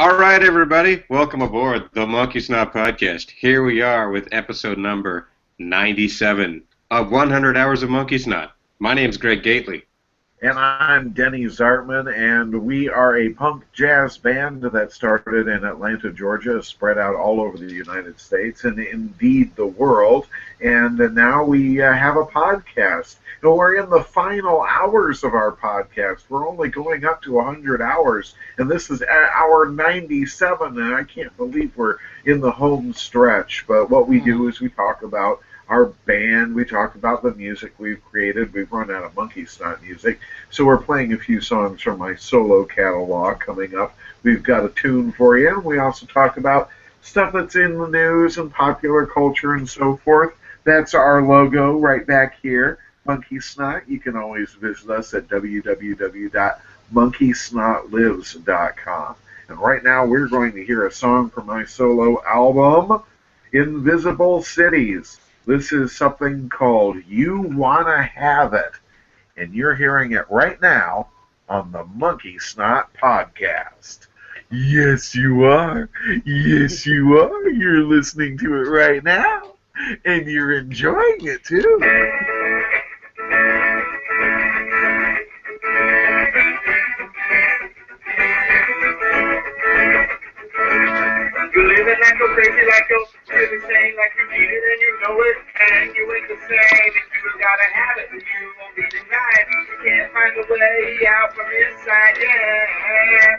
All right, everybody, welcome aboard the Monkeysnot podcast. Here we are with episode number 97 of 100 Hours of Monkeysnot. My name's Greg Gately. And I'm Denny Zartman, and we are a punk jazz band that started in Atlanta, Georgia, spread out all over the United States and indeed the world. And now we have a podcast. We're in the final hours of our podcast. We're only going up to 100 hours, and this is hour 97, and I can't believe we're in the home stretch. But what we do is we talk about our band, we talk about the music we've created. We've run out of Monkeysnot music, so we're playing a few songs from my solo catalog coming up. We've got a tune for you. We also talk about stuff that's in the news and popular culture and so forth. That's our logo right back here, Monkeysnot. You can always visit us at www.monkeysnotlives.com. And right now we're going to hear a song from my solo album, Invisible Cities. This is something called You Wanna Have It, and you're hearing it right now on the Monkeysnot podcast. Yes, you are. Yes, you are. You're listening to it right now, and you're enjoying it, too. You living like a crazy, like a really sane, like you need it and you know it, and you ain't the same. If you gotta have it, then you won't be denied. You can't find a way out from inside, yeah.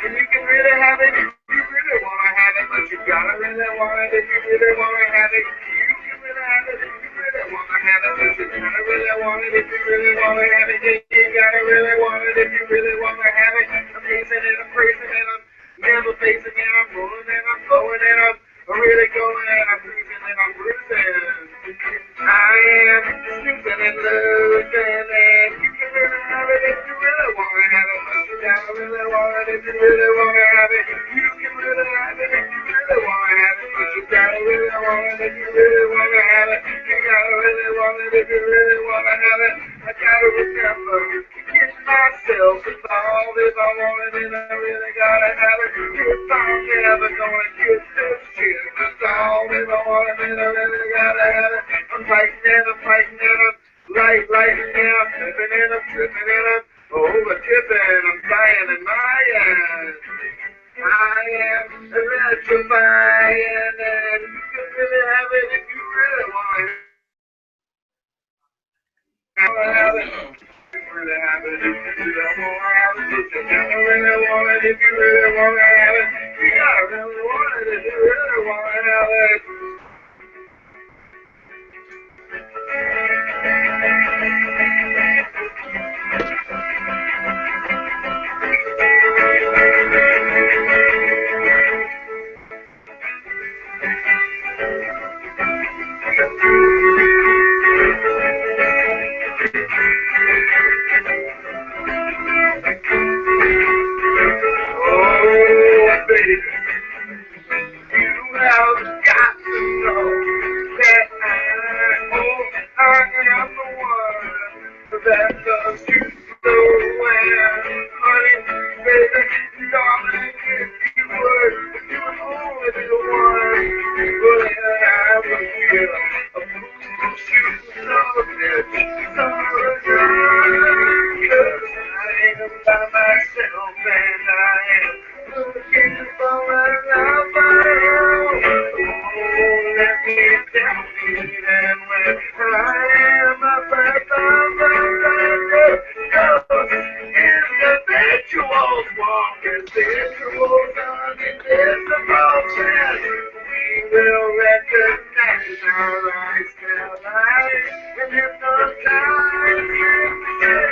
And you can really have it if you really wanna have it, but you gotta really want it if you really wanna have it. You can really have it if you really wanna have it, but you gotta really want it if you really wanna have it. Yeah, you gotta really want it if you really wanna have it. I'm pacing and I'm praising and I'm never facing and I'm rolling and I'm flowing and I'm really going and I'm cruising and I'm bruising. I am snoozing and losing, and you can really have it if you really wanna have it, but you gotta really want it if you really wanna have it. You can really have it if you really wanna have it, but you gotta really want it if you really wanna have it. You gotta really want it if you really wanna have it. I gotta remember to get myself involved if I want it, and I really gotta have it. If I'm never gonna get this shit resolved, if I want it, then I really gotta have it. I'm fighting and I'm lighting and I'm tripping and I'm tripping and I'm over tipping. I'm flying in my ass. I am electrifying, and you can really have it if you really want it. Have it. You really have it if you really want to have it. You gotta really want it if you really want to have it. You gotta really want it if you really want to have it. Oh, baby, you have got to know that I am the one that does you so well. Honey, baby, darling, if you would, you would only be the one. But I would feel a fool shooting a bitch, cause I am by myself and I am looking for a lover. Oh, let me tell me that when I am a individuals walk individuals on invisible threads. We will recognize our eyes tell lies and hypnotize and say,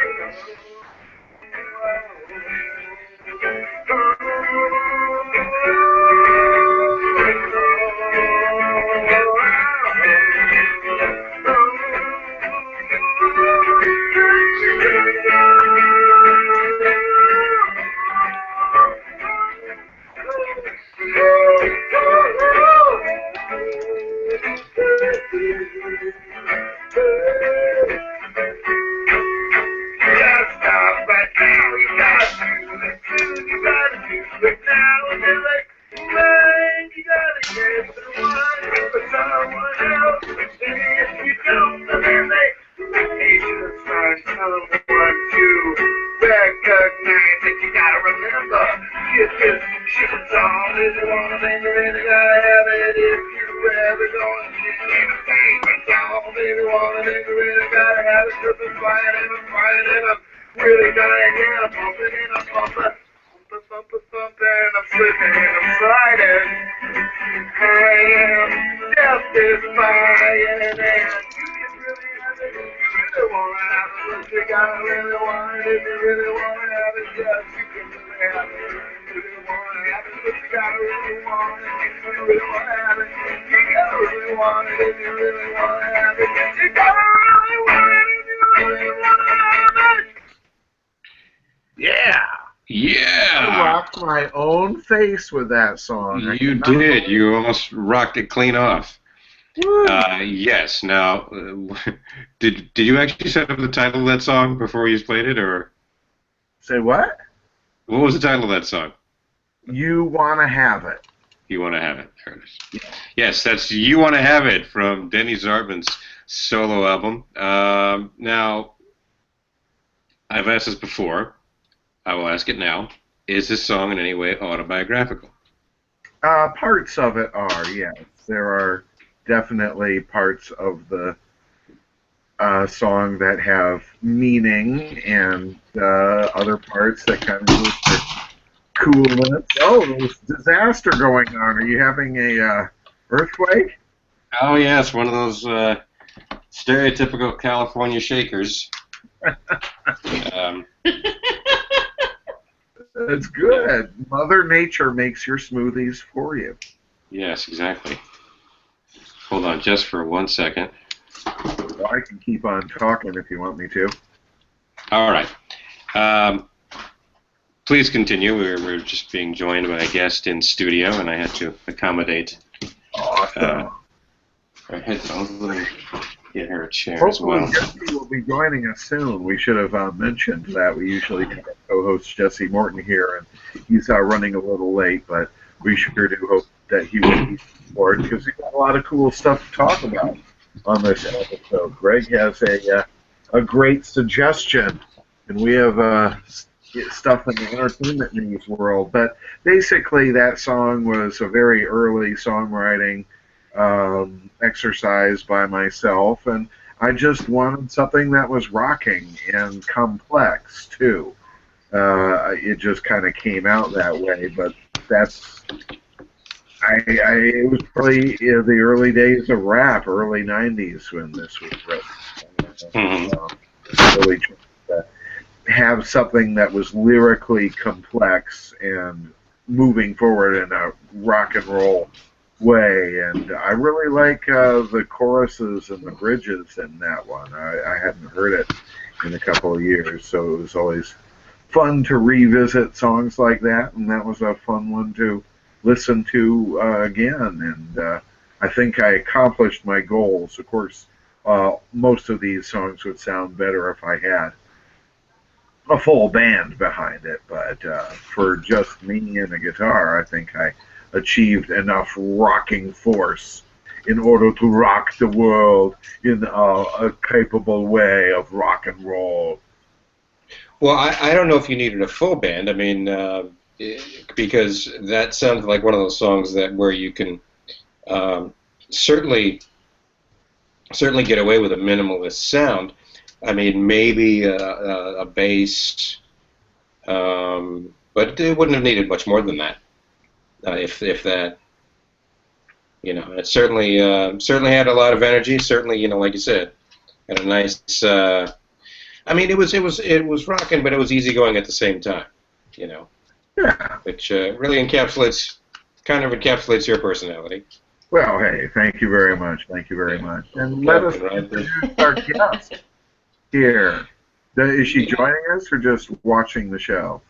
Cause I'm flying and I'm flying and I'm really gonna get a bumping and I'm bumping. Thumping, I'm slipping and I'm sliding. I am death is flying and you can really have it. You really wanna have it, but you gotta really want it. If you really wanna have it, yes, you can really have it. If you really wanna have it, but you gotta really want it. If you really wanna have it, you gotta really want it. If you really wanna have it, you gotta really want it. If you really wanna have it. Yeah. Yeah. I rocked my own face with that song. You did. You almost rocked it clean off. Yes. Now, did you actually set up the title of that song before you played it, or Say what? what was the title of that song? You Wanna Have It. You Want to Have It. There it is. Yes, that's You Want to Have It from Denny Zartman's solo album. Now, I've asked this before. I will ask it now. Is this song in any way autobiographical? Parts of it are, yes. There are definitely parts of the song that have meaning and other parts that kind of lose their coolness. Oh, there's disaster going on. Are you having a earthquake? Oh, yes, one of those stereotypical California shakers. That's good. Mother Nature makes your smoothies for you. Yes, exactly. Hold on just for 1 second. Well, I can keep on talking if you want me to. All right. Please continue. We're just being joined by a guest in studio, and I had to accommodate Awesome. her headphones. Let me get her a chair as Hopefully well. Jesse will be joining us soon. We should have mentioned that. We usually have our co-host Jesse Morton here, and he's running a little late, but we sure do hope that he will be support because we've got a lot of cool stuff to talk about on this episode. Greg has a great suggestion, and we have stuff in the entertainment news world. But basically, that song was a very early songwriting exercise by myself, and I just wanted something that was rocking and complex too. It just kind of came out that way, but that's it was probably the early days of rap, early '90s when this was written. Really trying to have something that was lyrically complex and moving forward in a rock and roll way, and I really like the choruses and the bridges in that one. I hadn't heard it in a couple of years, so it was always fun to revisit songs like that, and that was a fun one to listen to again, and I think I accomplished my goals. Of course, most of these songs would sound better if I had a full band behind it, but for just me and a guitar, I think I achieved enough rocking force in order to rock the world in a capable way of rock and roll. Well, I don't know if you needed a full band. I mean, because that sounds like one of those songs that where you can certainly get away with a minimalist sound. I mean, maybe a bass, but it wouldn't have needed much more than that. If that, it certainly had a lot of energy. Certainly, like you said, had a nice. I mean, it was rocking, but it was easygoing at the same time. Yeah. Which really kind of encapsulates your personality. Well, hey, thank you very much. Thank you very much. And let us introduce our guest here. Is she joining us or just watching the show?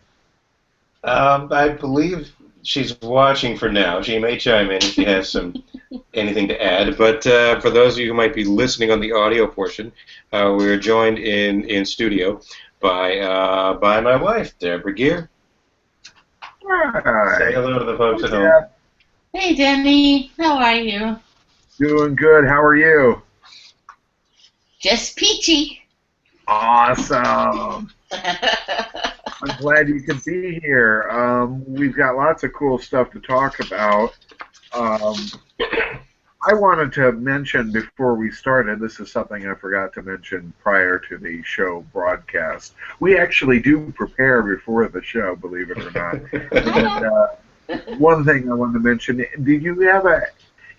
I believe she's watching for now. She may chime in if she has anything to add. But for those of you who might be listening on the audio portion, we're joined in studio by my wife, Deborah Gear. Hi. Say hello to the folks at home. Hey, Denny. How are you? Doing good. How are you? Just peachy. Awesome. I'm glad you could be here. We've got lots of cool stuff to talk about. I I wanted to mention before we started, this is something I forgot to mention prior to the show broadcast. We actually do prepare before the show, believe it or not. And one thing I wanted to mention, did you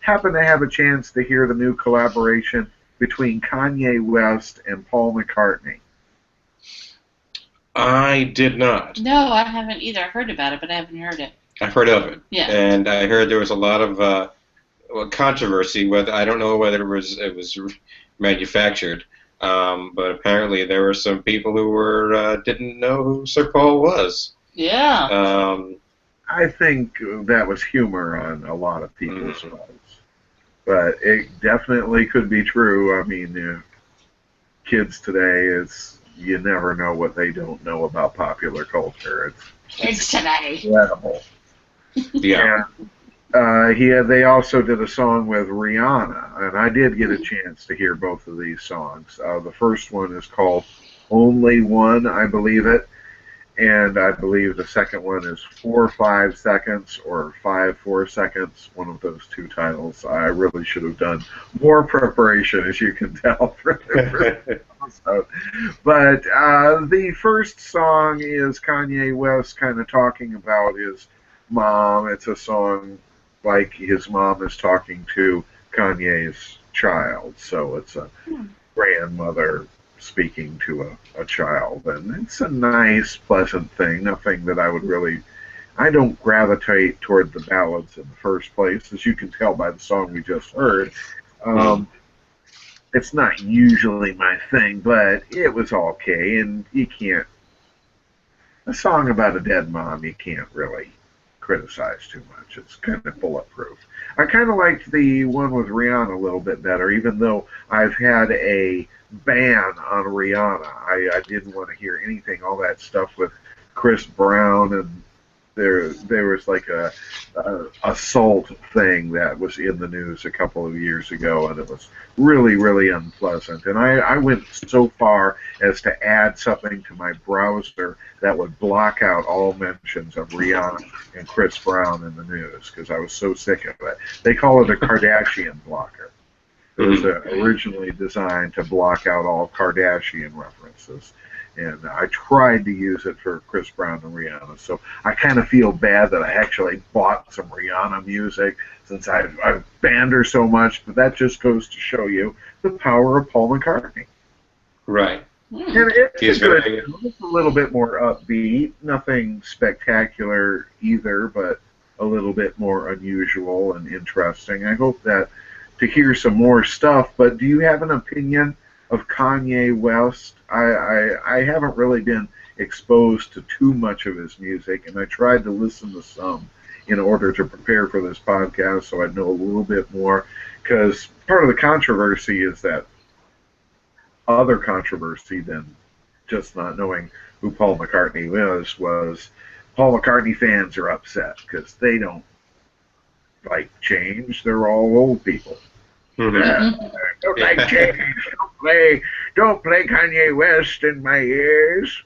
happen to have a chance to hear the new collaboration between Kanye West and Paul McCartney? I did not. No, I haven't either. I've heard about it, but I haven't heard it. I've heard of it. Yeah. And I heard there was a lot of controversy. Whether I don't know whether it was manufactured, but apparently there were some people who were didn't know who Sir Paul was. Yeah. I think that was humor on a lot of people's parts, but it definitely could be true. I mean, kids today, you never know what they don't know about popular culture. Kids today. Incredible. Yeah. And they also did a song with Rihanna, and I did get a chance to hear both of these songs. The first one is called Only One, I believe it, and I believe the second one is 4-5 seconds or 5-4 seconds, one of those two titles. I really should have done more preparation, as you can tell, for the episode. But the first song is Kanye West kind of talking about his mom. It's a song like his mom is talking to Kanye's child, so it's a grandmother speaking to a child, and it's a nice, pleasant thing. Nothing that I don't gravitate toward the ballads in the first place, as you can tell by the song we just heard. It's not usually my thing, but it was okay, and a song about a dead mom, you can't really criticize too much. It's kind of bulletproof. I kind of liked the one with Rihanna a little bit better, even though I've had a ban on Rihanna. I didn't want to hear anything, all that stuff with Chris Brown, and there was like a assault thing that was in the news a couple of years ago, and it was really, really unpleasant. And I went so far as to add something to my browser that would block out all mentions of Rihanna and Chris Brown in the news, because I was so sick of it. They call it a Kardashian blocker. It was originally designed to block out all Kardashian references. And I tried to use it for Chris Brown and Rihanna, so I kind of feel bad that I actually bought some Rihanna music since I've banned her so much, but that just goes to show you the power of Paul McCartney. Right. And it's a little bit more upbeat, nothing spectacular either, but a little bit more unusual and interesting. I hope that to hear some more stuff, but do you have an opinion of Kanye West? I haven't really been exposed to too much of his music, and I tried to listen to some in order to prepare for this podcast so I'd know a little bit more, because part of the controversy is that other controversy than just not knowing who Paul McCartney was Paul McCartney fans are upset because they don't like change. They're all old people. Don't like change. Don't play Kanye West in my ears.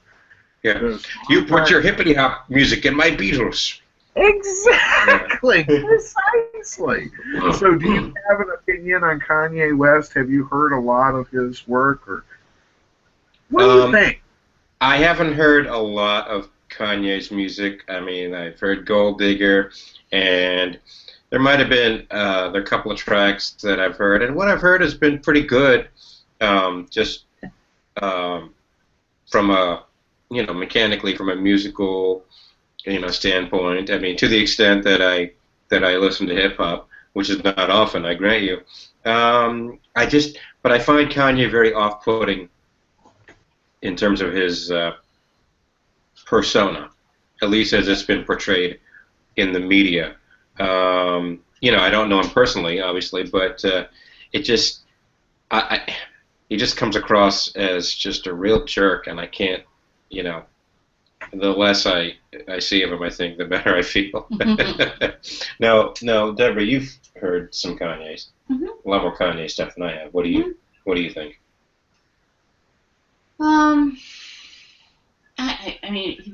Yeah. You put your hippity hop music in my Beatles. Exactly. Precisely. So do you have an opinion on Kanye West? Have you heard a lot of his work, or what do you think? I haven't heard a lot of Kanye's music. I mean, I've heard Gold Digger, and there might have been there are a couple of tracks that I've heard, and what I've heard has been pretty good. Just from a mechanically, from a musical standpoint. I mean, to the extent that I listen to hip hop, which is not often, I grant you. But I find Kanye very off-putting in terms of his persona, at least as it's been portrayed in the media. I don't know him personally, obviously, but he just comes across as just a real jerk, and I can't, the less I see of him, I think, the better I feel. Now, Deborah, you've heard some Kanye's, a lot more Kanye stuff than I have. What do you think? I mean,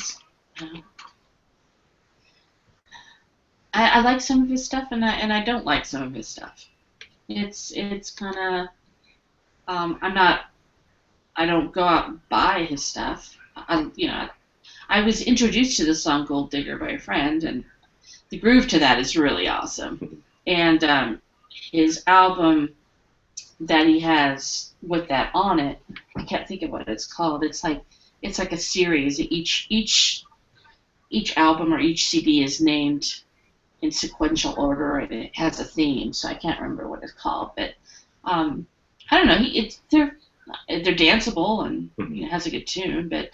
I like some of his stuff, and I don't like some of his stuff. It's kind of I don't go out and buy his stuff. I was introduced to the song Gold Digger by a friend, and the groove to that is really awesome. And his album that he has with that on it, I can't think of what it's called. It's like a series. Each album or each CD is named in sequential order, and it has a theme. So I can't remember what it's called, but I don't know. They're danceable and it has a good tune. But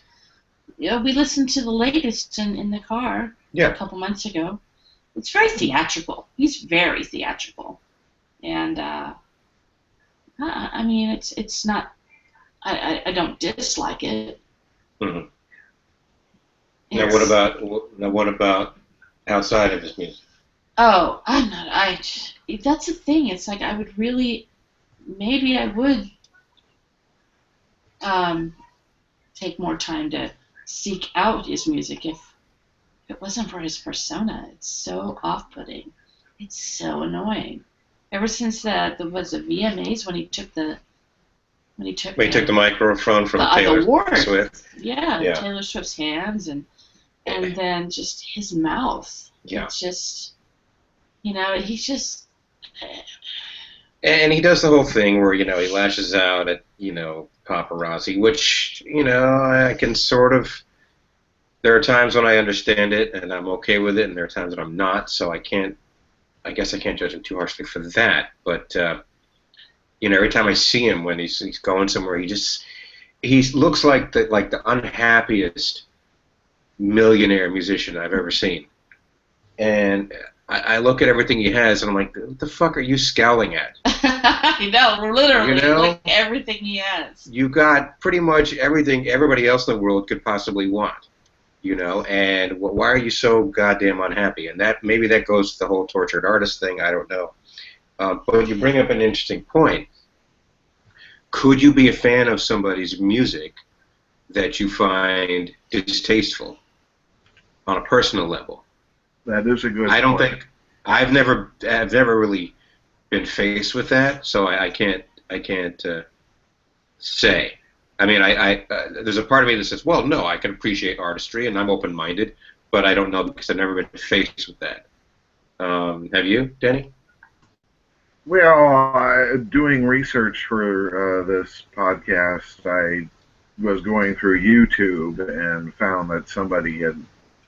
we listened to the latest in the car a couple months ago. It's very theatrical. He's very theatrical, and I mean it's not. I don't dislike it. Mm-hmm. Now what about outside of his music? Oh, I'm not. That's the thing. It's like I would really, maybe I would take more time to seek out his music if it wasn't for his persona. It's so off-putting. It's so annoying. Ever since the VMAs when he took the microphone from Taylor Swift. Yeah, Taylor Swift's hands and then just his mouth. Yeah. It's just he's just. And he does the whole thing where he lashes out at paparazzi, which I can sort of. There are times when I understand it and I'm okay with it, and there are times when I'm not. So I guess I can't judge him too harshly for that. But every time I see him when he's going somewhere, he looks like the unhappiest millionaire musician I've ever seen. And I look at everything he has, and I'm like, what the fuck are you scowling at? I know, literally, like everything he has. You got pretty much everything everybody else in the world could possibly want, and why are you so goddamn unhappy? And maybe that goes to the whole tortured artist thing, I don't know. But you bring up an interesting point. Could you be a fan of somebody's music that you find distasteful on a personal level? That is a good. I don't think I've never really been faced with that, so I can't say. I mean, there's a part of me that says, well, no, I can appreciate artistry and I'm open-minded, but I don't know because I've never been faced with that. Have you, Denny? Well, doing research for this podcast, I was going through YouTube and found that somebody had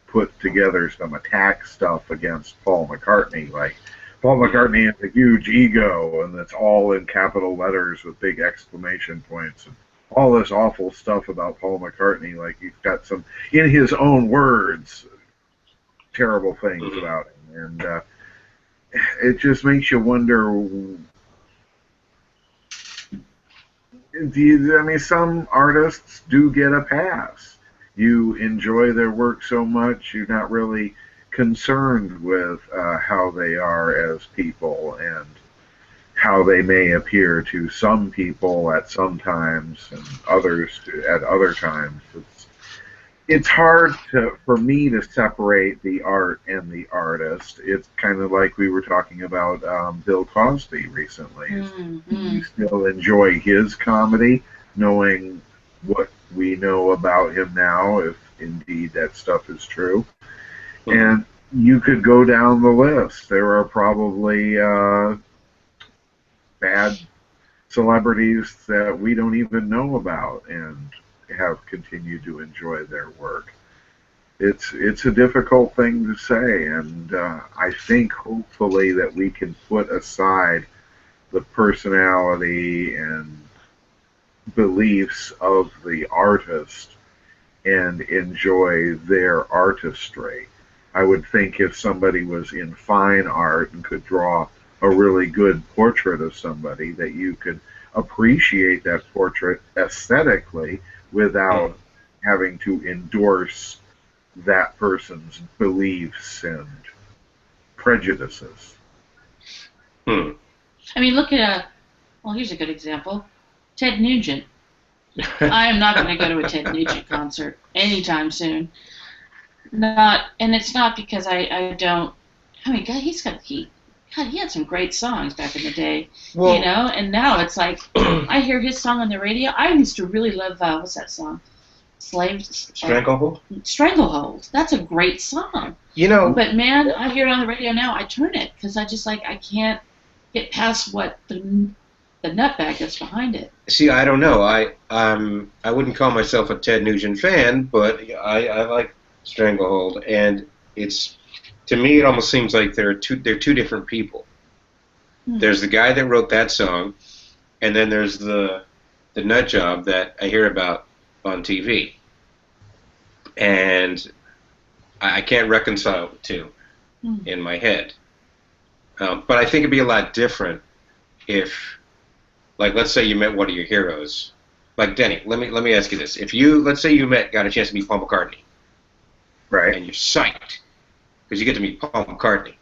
put together some attack stuff against Paul McCartney. Like, Paul McCartney has a huge ego, and it's all in capital letters with big exclamation points, and all this awful stuff about Paul McCartney. Like, he's got some, in his own words, terrible things about him. And it just makes you wonder, some artists do get a pass. You enjoy their work so much, you're not really concerned with how they are as people and how they may appear to some people at some times and others at other times. It's hard for me to separate the art and the artist. It's kind of like we were talking about Bill Cosby recently. Mm-hmm. You still enjoy his comedy, knowing what we know about him now, if indeed that stuff is true. And you could go down the list. There are probably bad celebrities that we don't even know about and have continued to enjoy their work. It's a difficult thing to say, and I think hopefully that we can put aside the personality and beliefs of the artist and enjoy their artistry. I would think if somebody was in fine art and could draw a really good portrait of somebody, that you could appreciate that portrait aesthetically without having to endorse that person's beliefs and prejudices. I mean, look at here's a good example. Ted Nugent. I am not going to go to a Ted Nugent concert anytime soon. And it's not because I don't. I mean, God, he's God, he had some great songs back in the day, Well, and now it's like I hear his song on the radio. I used to really love what's that song? Slaves Stranglehold. Stranglehold. That's a great song. You know, But man, I hear it on the radio now. I turn it because I just I can't get past what the nutbag that's behind it. see, I don't know. I wouldn't call myself a Ted Nugent fan, but I like Stranglehold, and it's to me it almost seems like they're two different people. There's the guy that wrote that song, and then there's the nut job that I hear about on TV, and I can't reconcile the two in my head. But I think it'd be a lot different if, like, let's say you met one of your heroes, like Denny. Let me ask you this: if let's say you got a chance to meet Paul McCartney, Right. and you're psyched because you get to meet Paul McCartney,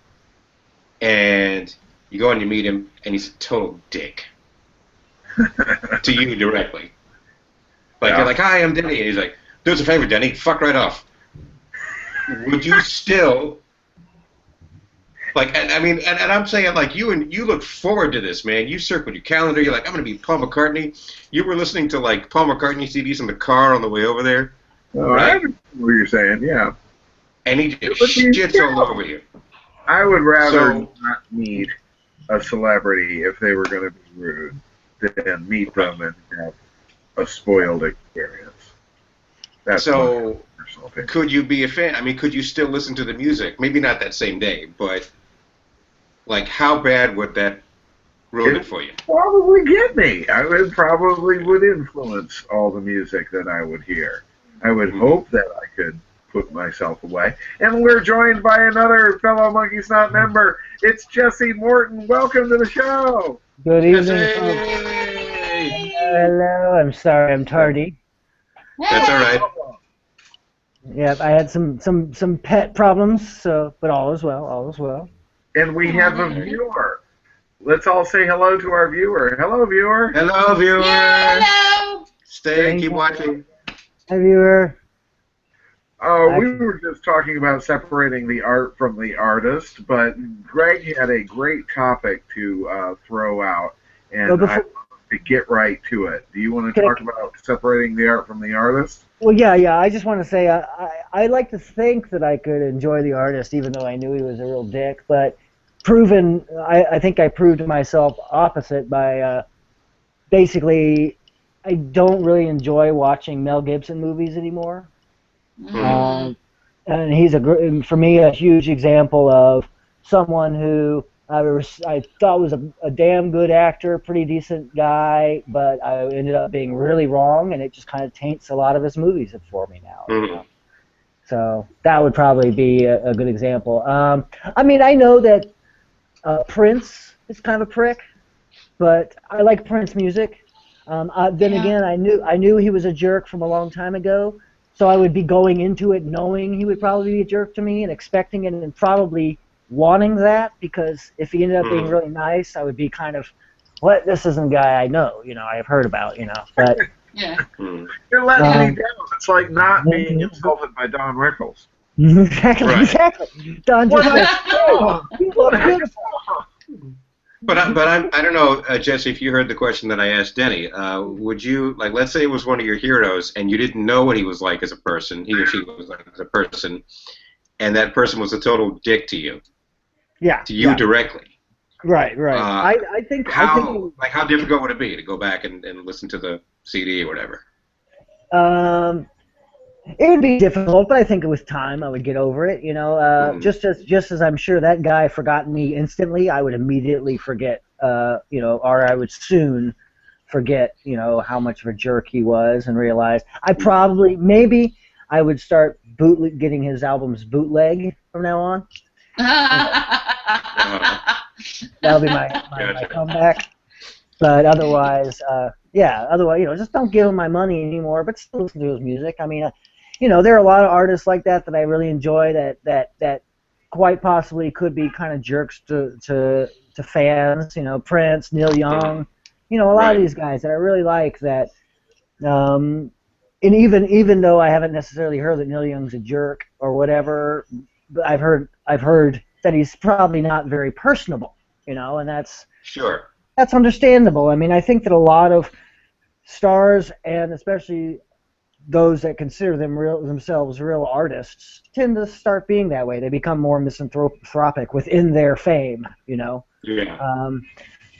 and you go and you meet him, and he's a total dick to you directly. Like, Yeah. you're like, "Hi, I'm Denny," and he's like, "Do us a favor, Denny, fuck right off." Would you still, like, and I mean, and I'm saying, like, you look forward to this, man. You circled your calendar. You're like, "I'm gonna be Paul McCartney." You were listening to like Paul McCartney CDs in the car on the way over there, Oh, I understand what you're saying, yeah. and he just would be shits all over you. I would rather So- not meet a celebrity if they were going to be rude than meet them and have a spoiled experience. That's So, my personal opinion. could you be a fan? I mean, could you still listen to the music? Maybe not that same day, but like, how bad would that ruin it for you? Probably get me. I would probably would influence all the music that I would hear. I would hope that I could put myself away. And we're joined by another fellow Monkeysnot member. It's Jesse Morton. Welcome to the show. Good evening, folks. Hey! Hello, I'm sorry I'm tardy. That's all right. Yeah, I had some pet problems, but all is well, all is well. And we have a viewer. Let's all say hello to our viewer. Hello, viewer. Hello, viewer. Hello. Stay, keep watching. Hi, viewer. We were just talking about separating the art from the artist, but Greg had a great topic to throw out, and Well, before- I want to get right to it. Do you want to Can I- talk about separating the art from the artist? Well, yeah. I just want to say I like to think that I could enjoy the artist, even though I knew he was a real dick. But I think I proved to myself opposite by basically I don't really enjoy watching Mel Gibson movies anymore. And he's for me a huge example of someone who I thought was a damn good actor, pretty decent guy, but I ended up being really wrong, and it just kind of taints a lot of his movies for me now. You know? So that would probably be a good example. I mean, I know that Prince is kind of a prick, but I like Prince music. Then again, I knew he was a jerk from a long time ago. So I would be going into it knowing he would probably be a jerk to me and expecting it and probably wanting that, because if he ended up being really nice, I would be kind of, what? This isn't a guy I know, I've heard about, But Yeah. You're letting me down. It's like not being insulted by Don Rickles. exactly, Right. exactly. Don just What like, the you look good. But I don't know, Jesse, if you heard the question that I asked Denny. Would you, like, let's say it was one of your heroes and you didn't know what he was like as a person, he or she was like as a person, and that person was a total dick to you directly. Right. I think How difficult would it be to go back and listen to the CD or whatever? It would be difficult, but I think with time I would get over it. Just as I'm sure that guy forgot me instantly, I would immediately forget. Or I would soon forget. How much of a jerk he was, and realize maybe I would start getting his albums bootleg from now on. That'll be my comeback. But otherwise, just don't give him my money anymore. But still listen to his music. I mean, there are a lot of artists like that I really enjoy that quite possibly could be kind of jerks to fans. Prince, Neil Young, a lot of these guys that I really like that. And even though I haven't necessarily heard that Neil Young's a jerk or whatever, I've heard that he's probably not very personable. and Sure. that's understandable. I mean, I think that a lot of stars, and especially those that consider themselves real artists, tend to start being that way. They become more misanthropic within their fame. Yeah.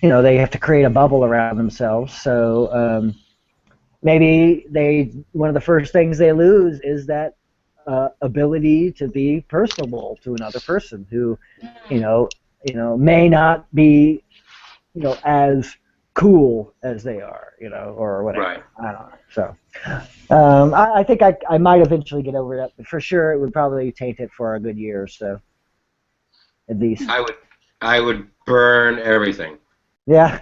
They have to create a bubble around themselves. So maybe one of the first things they lose is that ability to be personable to another person who, may not be, as cool as they are, or whatever. Right. I don't know. So I think I might eventually get over that, but for sure it would probably taint it for a good year or so, at least. I would burn everything. Yeah.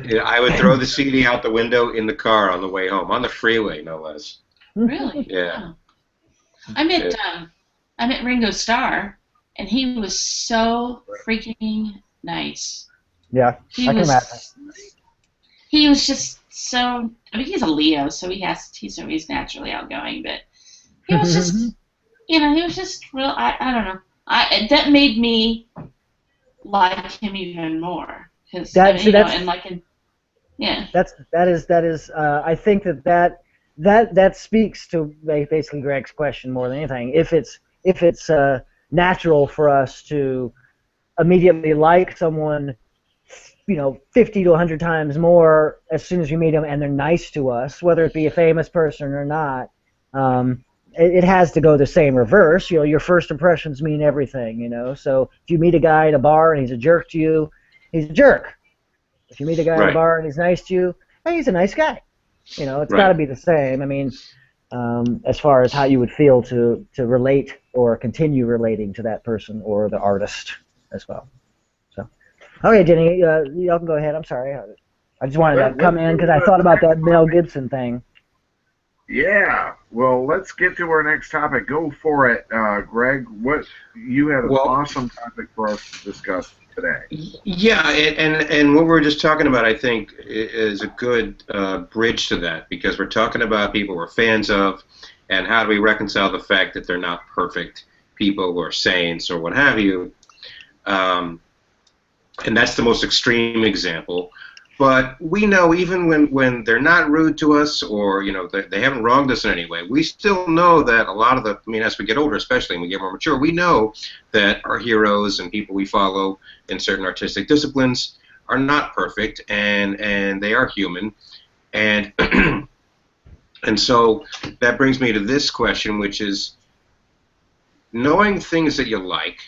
Yeah, I would throw the CD out the window in the car on the way home, on the freeway, no less. Really? Yeah. Oh. I met Ringo Starr, and he was so freaking nice. Yeah, He I can imagine. he was just so. I mean, he's a Leo, so he's naturally outgoing, but he was just, he was just real. I don't know. That made me like him even more because yeah. That is. I think that speaks to basically Greg's question more than anything. If it's natural for us to immediately like someone, 50 to 100 times more as soon as we meet them, and they're nice to us, whether it be a famous person or not. It has to go the same reverse. Your first impressions mean everything. So if you meet a guy at a bar and he's a jerk to you, he's a jerk. If you meet a guy at a bar and he's nice to you, hey, he's a nice guy. It's got to be the same. I mean, as far as how you would feel to relate or continue relating to that person or the artist as well. So, okay, Jenny, y'all can go ahead. I'm sorry. I just wanted to come in because I thought about that Mel Gibson thing. Yeah. Well, let's get to our next topic. Go for it, Greg. You had an awesome topic for us to discuss today. Yeah, and what we were just talking about, I think, is a good bridge to that, because we're talking about people we're fans of, and how do we reconcile the fact that they're not perfect people or saints or what have you. And that's the most extreme example. But we know even when they're not rude to us, or they haven't wronged us in any way, we still know that a lot of as we get older, especially when we get more mature, we know that our heroes and people we follow in certain artistic disciplines are not perfect, and they are human, and and so that brings me to this question, which is knowing things that you like,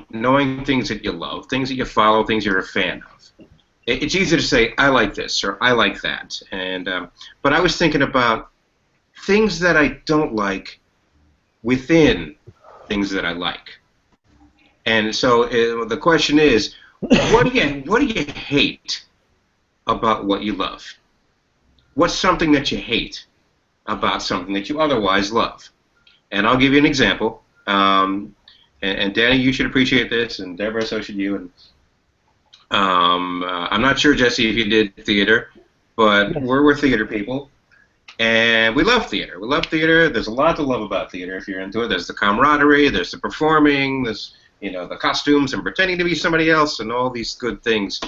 knowing things that you love, things that you follow, things you're a fan of. It's easy to say, I like this, or I like that. But I was thinking about things that I don't like within things that I like. And so the question is, what do you hate about what you love? What's something that you hate about something that you otherwise love? And I'll give you an example. And Danny, you should appreciate this, and Deborah, so should you. And I'm not sure, Jesse, if you did theater, but we're theater people, and we love theater. We love theater. There's a lot to love about theater if you're into it. There's the camaraderie, there's the performing, there's the costumes and pretending to be somebody else and all these good things.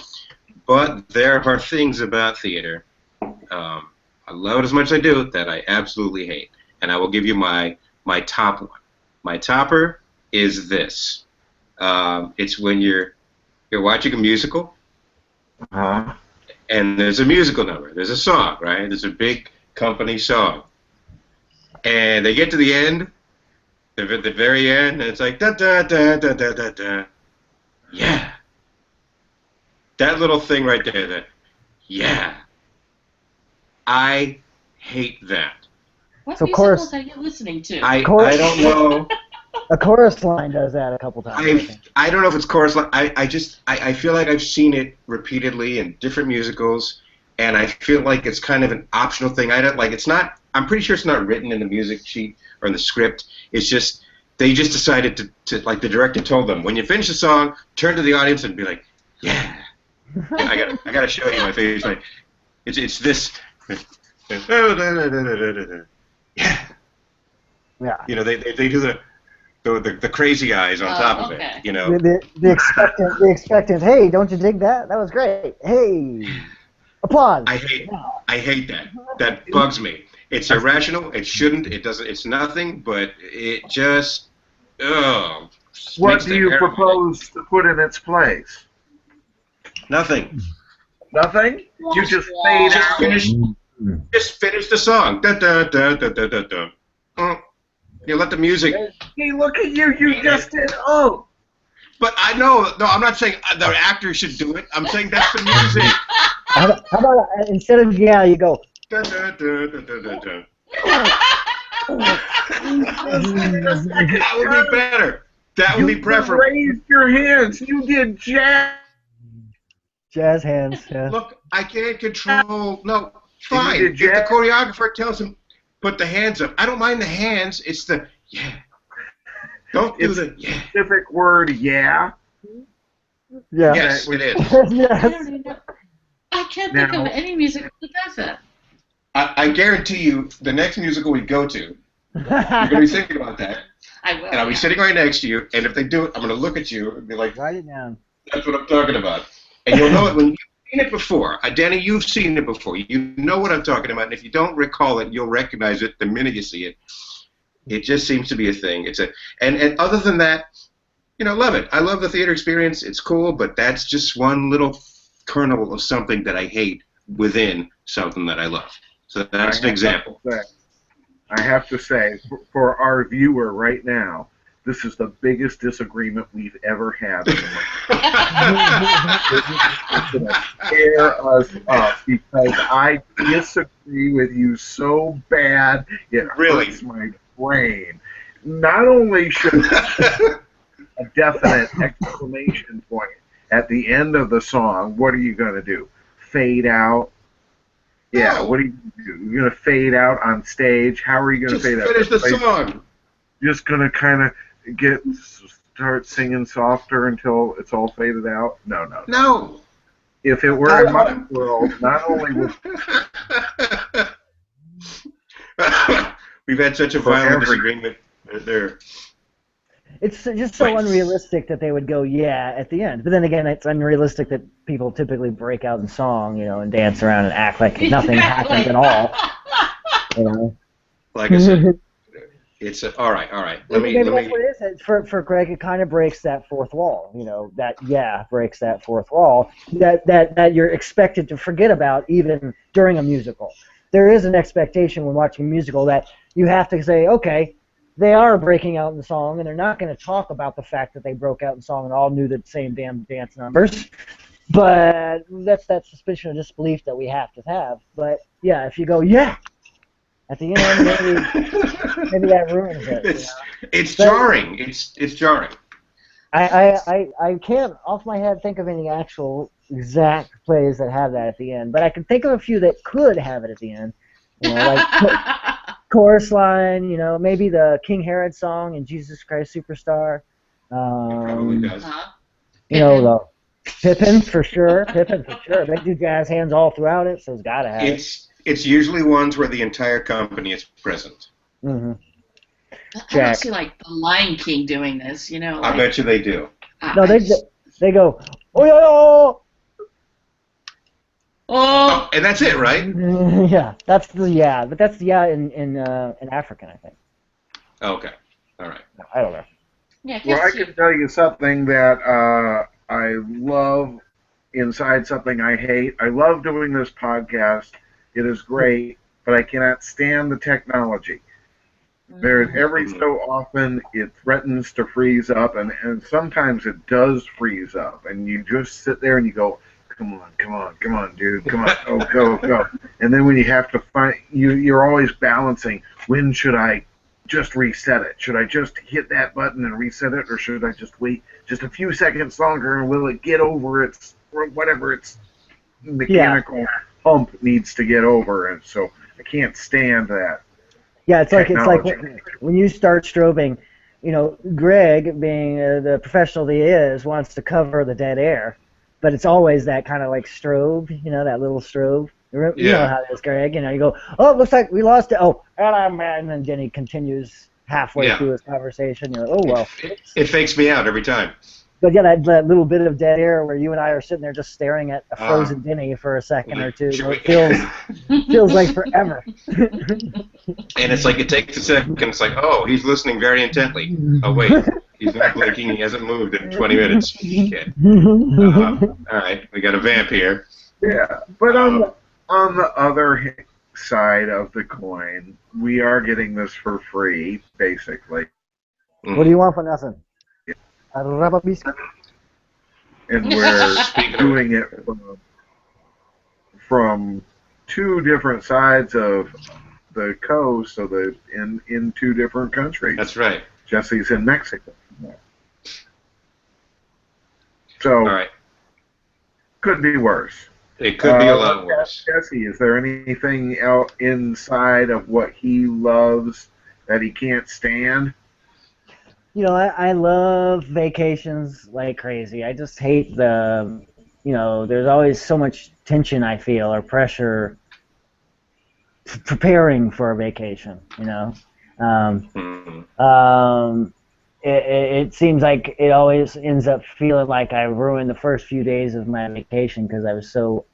But there are things about theater, I love it as much as I do, that I absolutely hate. And I will give you my top one. My topper is this. It's when you're watching a musical, and there's a musical number. There's a song, right? There's a big company song. And they get to the end, they're at the very end, and it's like, da-da-da-da-da-da-da. Yeah. That little thing right there, yeah. I hate that. What musicals are you listening to? I don't know. A chorus line does that a couple times. I don't know if it's chorus line. I feel like I've seen it repeatedly in different musicals, and I feel like it's kind of an optional thing. It's not. I'm pretty sure it's not written in the music sheet or in the script. It's just they just decided to like the director told them, when you finish the song, turn to the audience and be like, yeah. I gotta show you my face. Like it's this. Yeah. Yeah. They do the. the crazy eyes on top of okay. it. You know. The expectant. Hey, don't you dig that? That was great. Hey, applause. I hate that. That bugs me. It's irrational. It shouldn't. It doesn't. It's nothing. But it just What makes do the you hair on my neck. propose to put in its place? Nothing. Nothing? You just fade Just out. finish. Just finish the song. Da da da da da da da. You let the music. Hey, look at you! You just did. Oh, But I know. No, I'm not saying the actor should do it. I'm saying that's the music. How about instead of yeah, you go. Da da da da da da da. That would be better. That would be preferable. You raised your hands. You did jazz. Jazz hands. Yeah. Look, I can't control. No, fine. did If the jazz? choreographer tells him, put the hands up. I don't mind the hands. It's the yeah. Don't do It's the yeah. Specific word, yeah. Yeah. Yes, it is. I Yes. don't even know. I can't think Now- of any musical that does that. I guarantee you, the next musical we go to, you're going to be thinking about that, I will. and I'll be yeah. sitting right next to you, and if they do it, I'm going to look at you and be like, Write it down. that's what I'm talking about. And you'll know it when you've seen it before. Danny, you've seen it before. You know what I'm talking about, and if you don't recall it, you'll recognize it the minute you see it. It just seems to be a thing. And other than that, love it. I love the theater experience. It's cool, but that's just one little kernel of something that I hate within something that I love. So that's an example. I have to say, for our viewer right now, this is the biggest disagreement we've ever had. It's going to tear us up because I disagree with you so bad it hurts my brain. Not only should a definite exclamation point at the end of the song, what are you going to do? Fade out? Yeah, No. what are you going to do? You're going to fade out on stage? How are you going to Just fade out? finish the song. Just going to kind of start singing softer until it's all faded out? No. No. If it were in my world, not only would We've had such a violent disagreement there. It's just so unrealistic that they would go yeah at the end. But then again, it's unrealistic that people typically break out in song, and dance around and act like nothing happened at all. Like I said, it's all right. Let me. That's what it is. For Greg, it kind of breaks that fourth wall. That yeah breaks that fourth wall that you're expected to forget about even during a musical. There is an expectation when watching a musical that you have to say, okay, they are breaking out in song, and they're not going to talk about the fact that they broke out in song and all knew the same damn dance numbers. But that's that suspicion of disbelief that we have to have. But yeah, if you go yeah at the end, maybe that ruins it. It's jarring. It's jarring. I can't off my head think of any actual exact plays that have that at the end, but I can think of a few that could have it at the end. Like chorus line, maybe the King Herod song in Jesus Christ Superstar. Probably does. The Pippin for sure. They do jazz hands all throughout it, so it's got to have it. It's usually ones where the entire company is present. Mm-hmm. I don't see like the Lion King doing this, I bet you they do. No, they go oh. Oh, and that's it, right? Yeah, that's the yeah, but that's the yeah in African, I think. Okay, all right. I don't know. yeah. Well, I can tell you something that I love inside something I hate. I love doing this podcast. It is great, but I cannot stand the technology. There's every so often it threatens to freeze up, and sometimes it does freeze up, and you just sit there and you go, come on, dude, come on, go. And then when you have to find, you're always balancing, when should I just reset it? Should I just hit that button and reset it, or should I just wait just a few seconds longer, and will it get over its, or whatever its mechanical hump needs to get over? And so I can't stand that. Yeah, it's like when you start strobing, Greg, being the professional that he is, wants to cover the dead air, but it's always that kind of like strobe, that little strobe. You know how it is, Greg. You go, oh, it looks like we lost it. Oh, and then Jenny continues halfway Yeah. through his conversation. You're like, oh well. It fakes me out every time. But yeah, that little bit of dead air where you and I are sitting there just staring at a frozen Uh, Denny for a second or two. Should we- It feels like forever. And it's like it takes a second. It's like, oh, he's listening very intently. Oh wait, he's not blinking. He hasn't moved in 20 minutes. Shit. All right, we got a vamp here. Yeah, but on the other side of the coin, we are getting this for free, basically. What do you want for nothing? A rubber biscuit? And we're Speaking of doing it from two different sides of the coast, so that in two different countries. That's right. Jesse's in Mexico. So, All right. could be worse. It could be a lot worse. Jesse, is there anything else inside of what he loves that he can't stand? You know, I love vacations like crazy. I just hate the, there's always so much tension I feel or pressure preparing for a vacation, It seems like it always ends up feeling like I ruined the first few days of my vacation because I was so,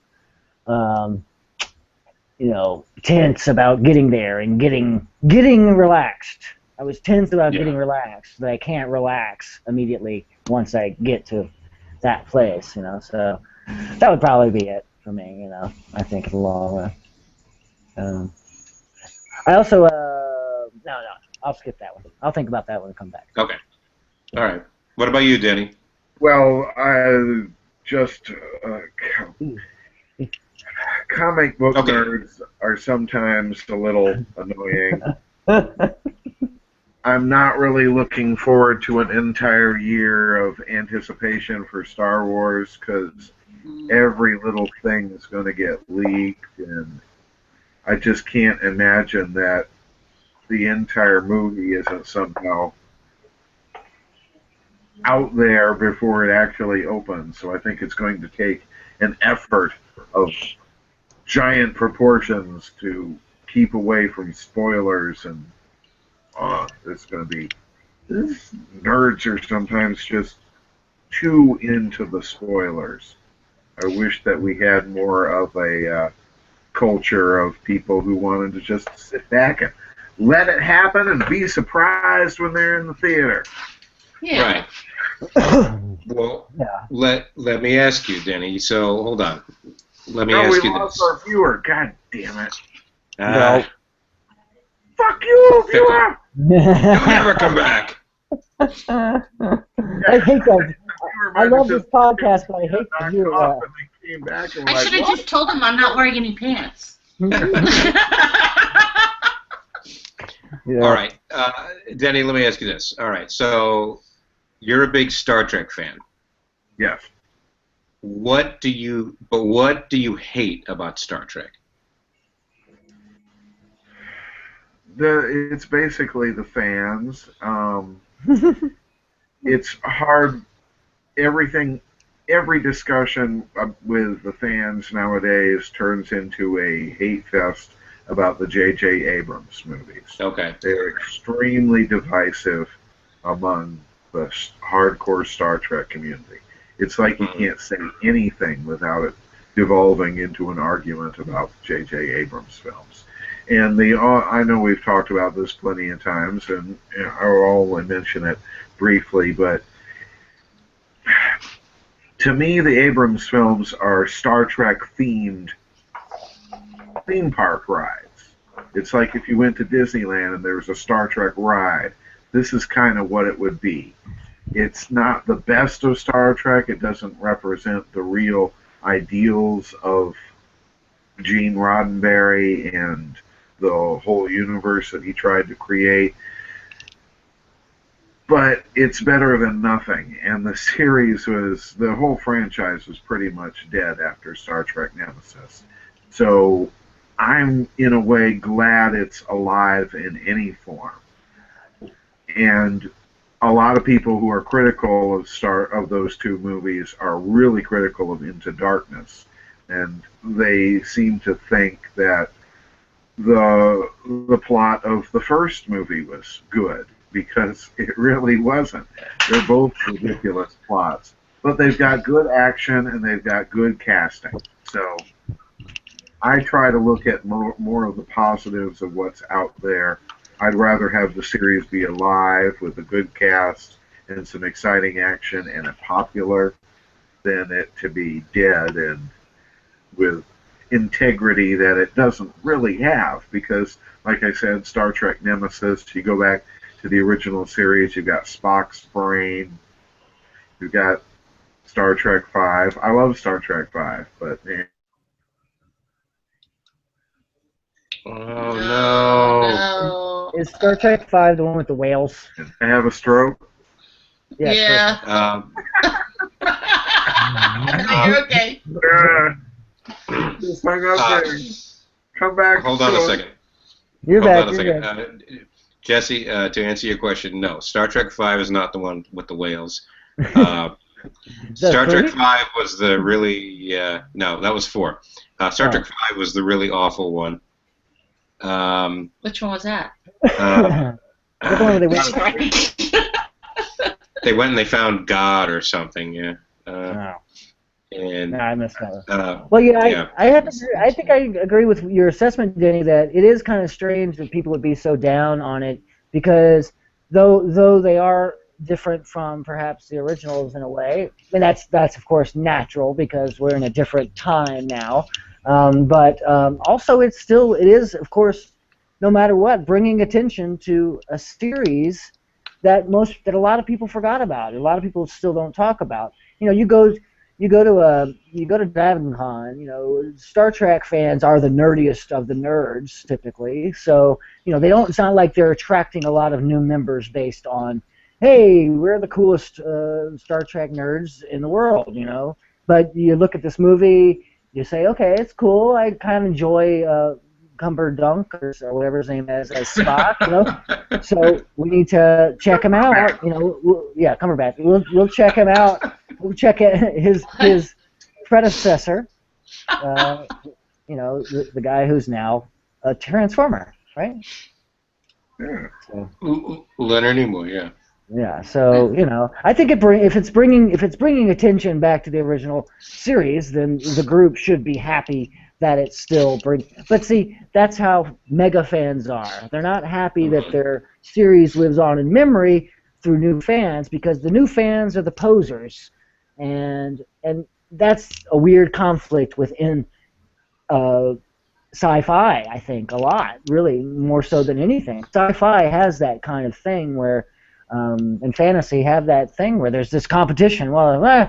tense about getting there and getting relaxed. I was tense about getting relaxed, but I can't relax immediately once I get to that place, So that would probably be it for me, I think in the long run. I also, no, I'll skip that one. I'll think about that when I come back. Okay. All right. What about you, Denny? Well, I just comic book nerds are sometimes a little annoying. I'm not really looking forward to an entire year of anticipation for Star Wars because every little thing is going to get leaked, and I just can't imagine that the entire movie isn't somehow out there before it actually opens. So I think it's going to take an effort of giant proportions to keep away from spoilers, and it's going to be... Nerds are sometimes just too into the spoilers. I wish that we had more of a culture of people who wanted to just sit back and let it happen and be surprised when they're in the theater. Yeah. Right. Well, let me ask you, Denny. So hold on. Let me ask you we lost this. our viewer. God damn it. No. Fuck you, viewer! You'll never come back. I hate that. I love this podcast, but I hate the viewer. I should have just told him I'm not wearing any pants. All right. Denny, let me ask you this. All right. So you're a big Star Trek fan. Yes. What do you hate about Star Trek? It's basically the fans. It's hard. Every discussion with the fans nowadays turns into a hate fest about the J.J. Abrams movies. Okay. They're extremely divisive among the hardcore Star Trek community. It's like you can't say anything without it devolving into an argument about J.J. Abrams films. And I know we've talked about this plenty of times, and I'll only mention it briefly, but to me, the Abrams films are Star Trek themed theme park rides. It's like if you went to Disneyland and there was a Star Trek ride. This is kind of what it would be. It's not the best of Star Trek. It doesn't represent the real ideals of Gene Roddenberry and the whole universe that he tried to create. But it's better than nothing. And the whole franchise was pretty much dead after Star Trek Nemesis. So I'm, in a way, glad it's alive in any form. And a lot of people who are critical of those two movies are really critical of Into Darkness. And they seem to think that the plot of the first movie was good, because it really wasn't. They're both ridiculous plots, but they've got good action and they've got good casting. So I try to look at more of the positives of what's out there. I'd rather have the series be alive with a good cast and some exciting action and a popular than it to be dead and with integrity that it doesn't really have. Because, like I said, Star Trek Nemesis, you go back to the original series, you've got Spock's brain, you've got Star Trek 5. I love Star Trek 5, but Oh no. No. Is Star Trek 5 the one with the whales? I have a stroke. Yes, Yeah. You're okay. Just hung up there. Come back. Hold on a second. You're Hold back. on a You're second. back. Jesse, to answer your question, no. Star Trek 5 is not the one with the whales. Star Trek 5 was the really... no, that was 4. Star Trek 5 was the really awful one. Which one was that? The one where they went- That's right. They went and they found God or something, yeah. Oh. And No, I missed that one. uh, yeah. I think I agree with your assessment, Denny, that it is kind of strange that people would be so down on it, because though they are different from perhaps the originals in a way, and that's of course natural because we're in a different time now. But also it is of course, no matter what, bringing attention to a series that a lot of people forgot about. A lot of people still don't talk about. You know, you go to DragonCon. You know, Star Trek fans are the nerdiest of the nerds typically. So they don't. It's not like they're attracting a lot of new members based on, hey, we're the coolest Star Trek nerds in the world. But you look at this movie, you say, okay, it's cool. I kind of enjoy Dunk or whatever his name is as Spock. So we need to check him out. Cumberbatch. We'll check him out. We'll check his predecessor. The guy who's now a Transformer, right? Yeah. So, Leonard Nimoy, yeah. yeah. So I think if it's bringing attention back to the original series, then the group should be happy that it's still But see, that's how mega fans are. They're not happy that their series lives on in memory through new fans, because the new fans are the posers, and that's a weird conflict within sci-fi. I think a lot, really, more so than anything. Sci-fi has that kind of thing where, and fantasy have that thing where there's this competition. Well,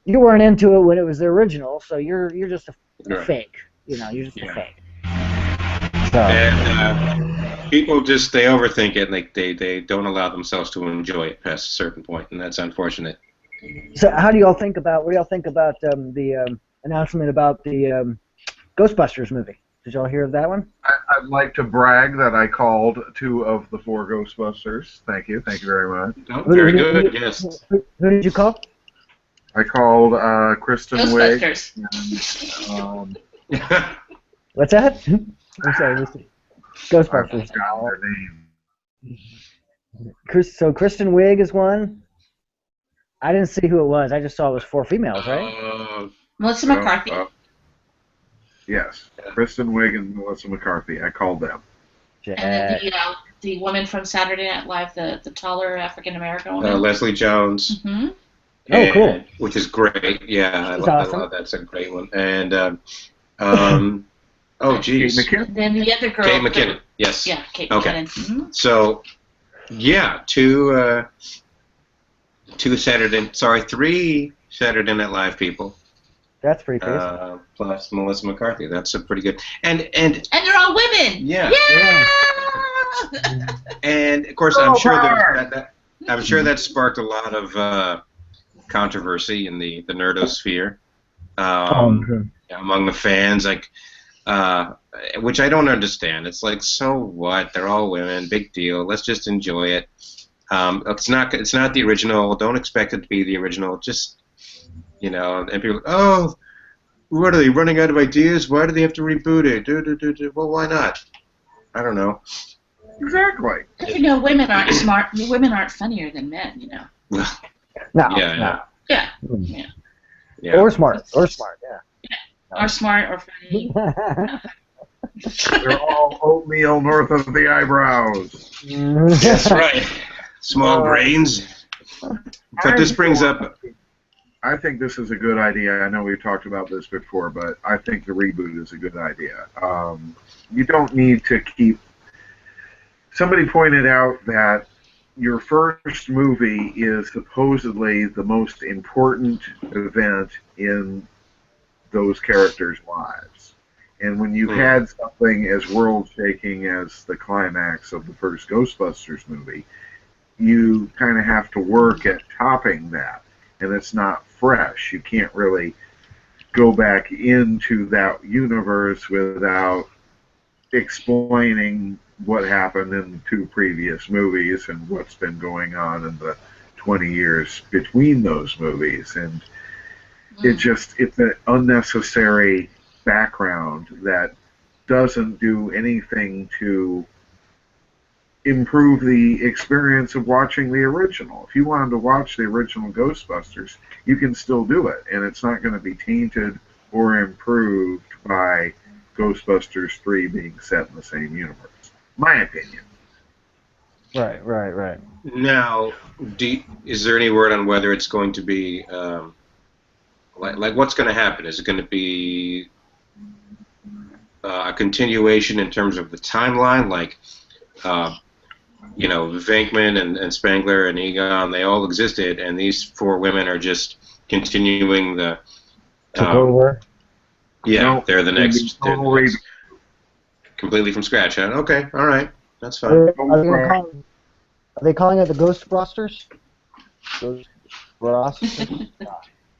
you weren't into it when it was the original, so you're just a fake. You're just a fake. So. And people they overthink it, and they don't allow themselves to enjoy it past a certain point, and that's unfortunate. So what do y'all think about the announcement about the Ghostbusters movie? Did y'all hear of that one? I'd like to brag that I called 2 of the 4 Ghostbusters. Thank you very much. Oh, very good, yes. Who did you call? I called Kristen Wiig. Ghostbusters. What's that? I'm sorry, Ghostbusters. I forgot their name. So Kristen Wiig is one. I didn't see who it was. I just saw it was 4 females, right? Melissa McCarthy. Yes, Kristen Wiig and Melissa McCarthy. I called them. And then the woman from Saturday Night Live, the taller African American woman. Leslie Jones. Mm-hmm. Oh, cool. Which is great. Yeah, I awesome. love that. It's a great one. And oh, geez. Kate McKinnon? Then the other girl. Kate McKinnon. Yes. Yeah, Kate Okay. McKinnon. Mm-hmm. So, yeah, 3 Saturday Night Live people. That's pretty crazy. Plus Melissa McCarthy. That's a pretty good. And they're all women. Yeah. Yeah. And of course, I'm sure that sparked a lot of controversy in the nerdosphere among the fans, which I don't understand. It's like, so what? They're all women. Big deal. Let's just enjoy it. It's not the original. Don't expect it to be the original. Just and people are like, oh, what are they running out of ideas? Why do they have to reboot it? Well, why not? I don't know. Exactly. You know, women aren't smart. Women aren't funnier than men. You know. No, Yeah, no. Yeah. yeah. Or smart, yeah. Are smart or funny. They're all oatmeal north of the eyebrows. That's right. Small brains. But this brings up. I think this is a good idea. I know we've talked about this before, but I think the reboot is a good idea. You don't need to keep. Somebody pointed out that your first movie is supposedly the most important event in those characters' lives. And when you've had something as world-shaking as the climax of the first Ghostbusters movie, you kind of have to work at topping that. And it's not fresh. You can't really go back into that universe without explaining what happened in the two previous movies and what's been going on in the 20 years between those movies. And it's an unnecessary background that doesn't do anything to improve the experience of watching the original. If you wanted to watch the original Ghostbusters, you can still do it, and it's not going to be tainted or improved by Ghostbusters 3 being set in the same universe. My opinion. Right. Now, is there any word on whether it's going to be like what's going to happen? Is it going to be a continuation in terms of the timeline, like Venkman and Spangler and Egon, they all existed, and these four women are just continuing the. Took over. Yeah, No, they're the next. Completely from scratch, huh? Okay, all right, that's fine. Are they calling it the Ghost Rosters? Ghost Rosters?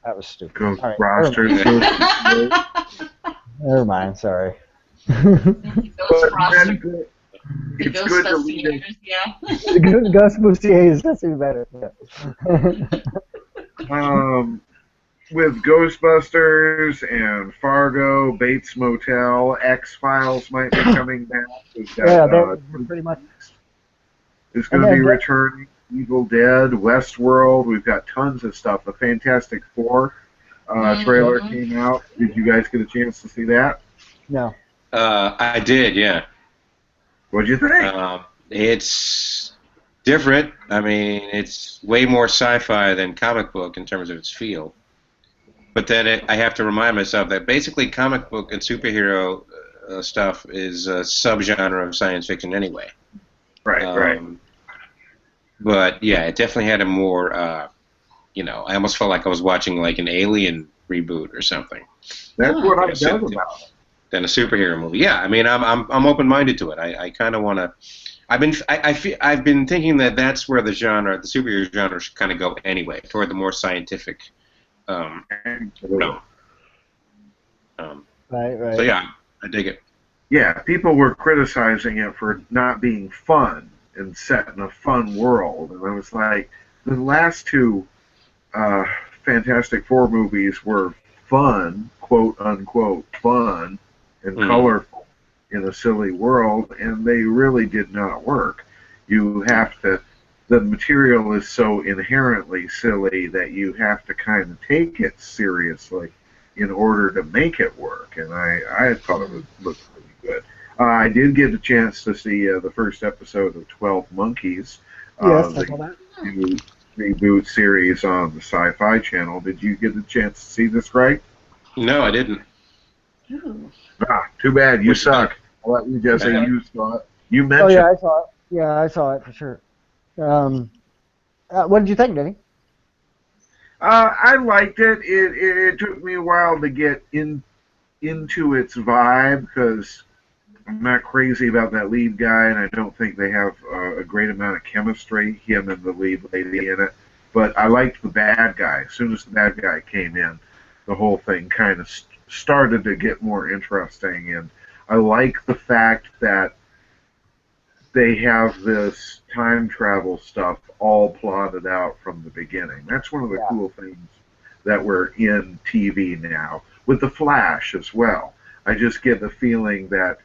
That was stupid. Ghost All right, Rosters. Never mind, sorry. Ghost Rosters. It's good to lead it. Yeah. Ghostbusters, that's even better. Yeah. With Ghostbusters and Fargo, Bates Motel, X-Files might be coming back. We've got, they're pretty much. It's going to be returning. Evil Dead, Westworld. We've got tons of stuff. The Fantastic Four trailer came out. Did you guys get a chance to see that? No. I did, yeah. What'd you think? It's different. I mean, it's way more sci-fi than comic book in terms of its feel. But then I have to remind myself that basically comic book and superhero stuff is a subgenre of science fiction anyway. Right. But yeah, it definitely had a more, I almost felt like I was watching like an Alien reboot or something. That's what I'm talking about. Than a superhero movie. Yeah, I mean, I'm open-minded to it. I kind of want to. I've been thinking that that's where the superhero genre should kind of go anyway, toward the more scientific. Right. So yeah, I dig it. Yeah, people were criticizing it for not being fun and set in a fun world, and I was like, the last two Fantastic Four movies were fun, quote unquote fun, and colorful in a silly world, and they really did not work. You have to. The material is so inherently silly that you have to kind of take it seriously in order to make it work, and I thought it looked pretty good. I did get a chance to see the first episode of 12 Monkeys, the new reboot series on the Sci-Fi Channel. Did you get a chance to see this, Greg? No, I didn't. Too bad. You suck. I'll let you just say you saw it. You mentioned. Oh, yeah, I saw it. Yeah, I saw it for sure. What did you think, Denny? I liked it. It took me a while to get into its vibe because I'm not crazy about that lead guy, and I don't think they have a great amount of chemistry, him and the lead lady in it. But I liked the bad guy. As soon as the bad guy came in, the whole thing kind of started to get more interesting, and I like the fact that they have this time travel stuff all plotted out from the beginning. That's one of the cool things that we're in TV now, with The Flash as well. I just get the feeling that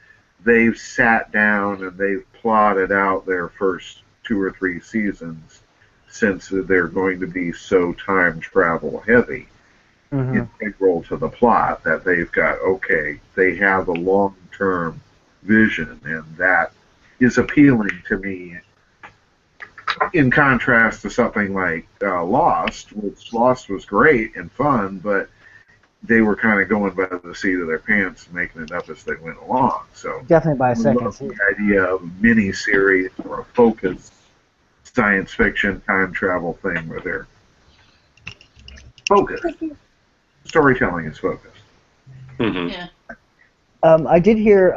they've sat down and they've plotted out their first 2 or 3 seasons, since they're going to be so time travel heavy, Hmm. integral to the plot, that they've got, okay, they have a long term vision, and that is appealing to me, in contrast to something like Lost, which Lost was great and fun, but they were kind of going by the seat of their pants, making it up as they went along. So Definitely by a I second love the season. idea of a mini series or a focused science fiction time travel thing where they're focused. Storytelling is focused. Hmm. Yeah. I did hear,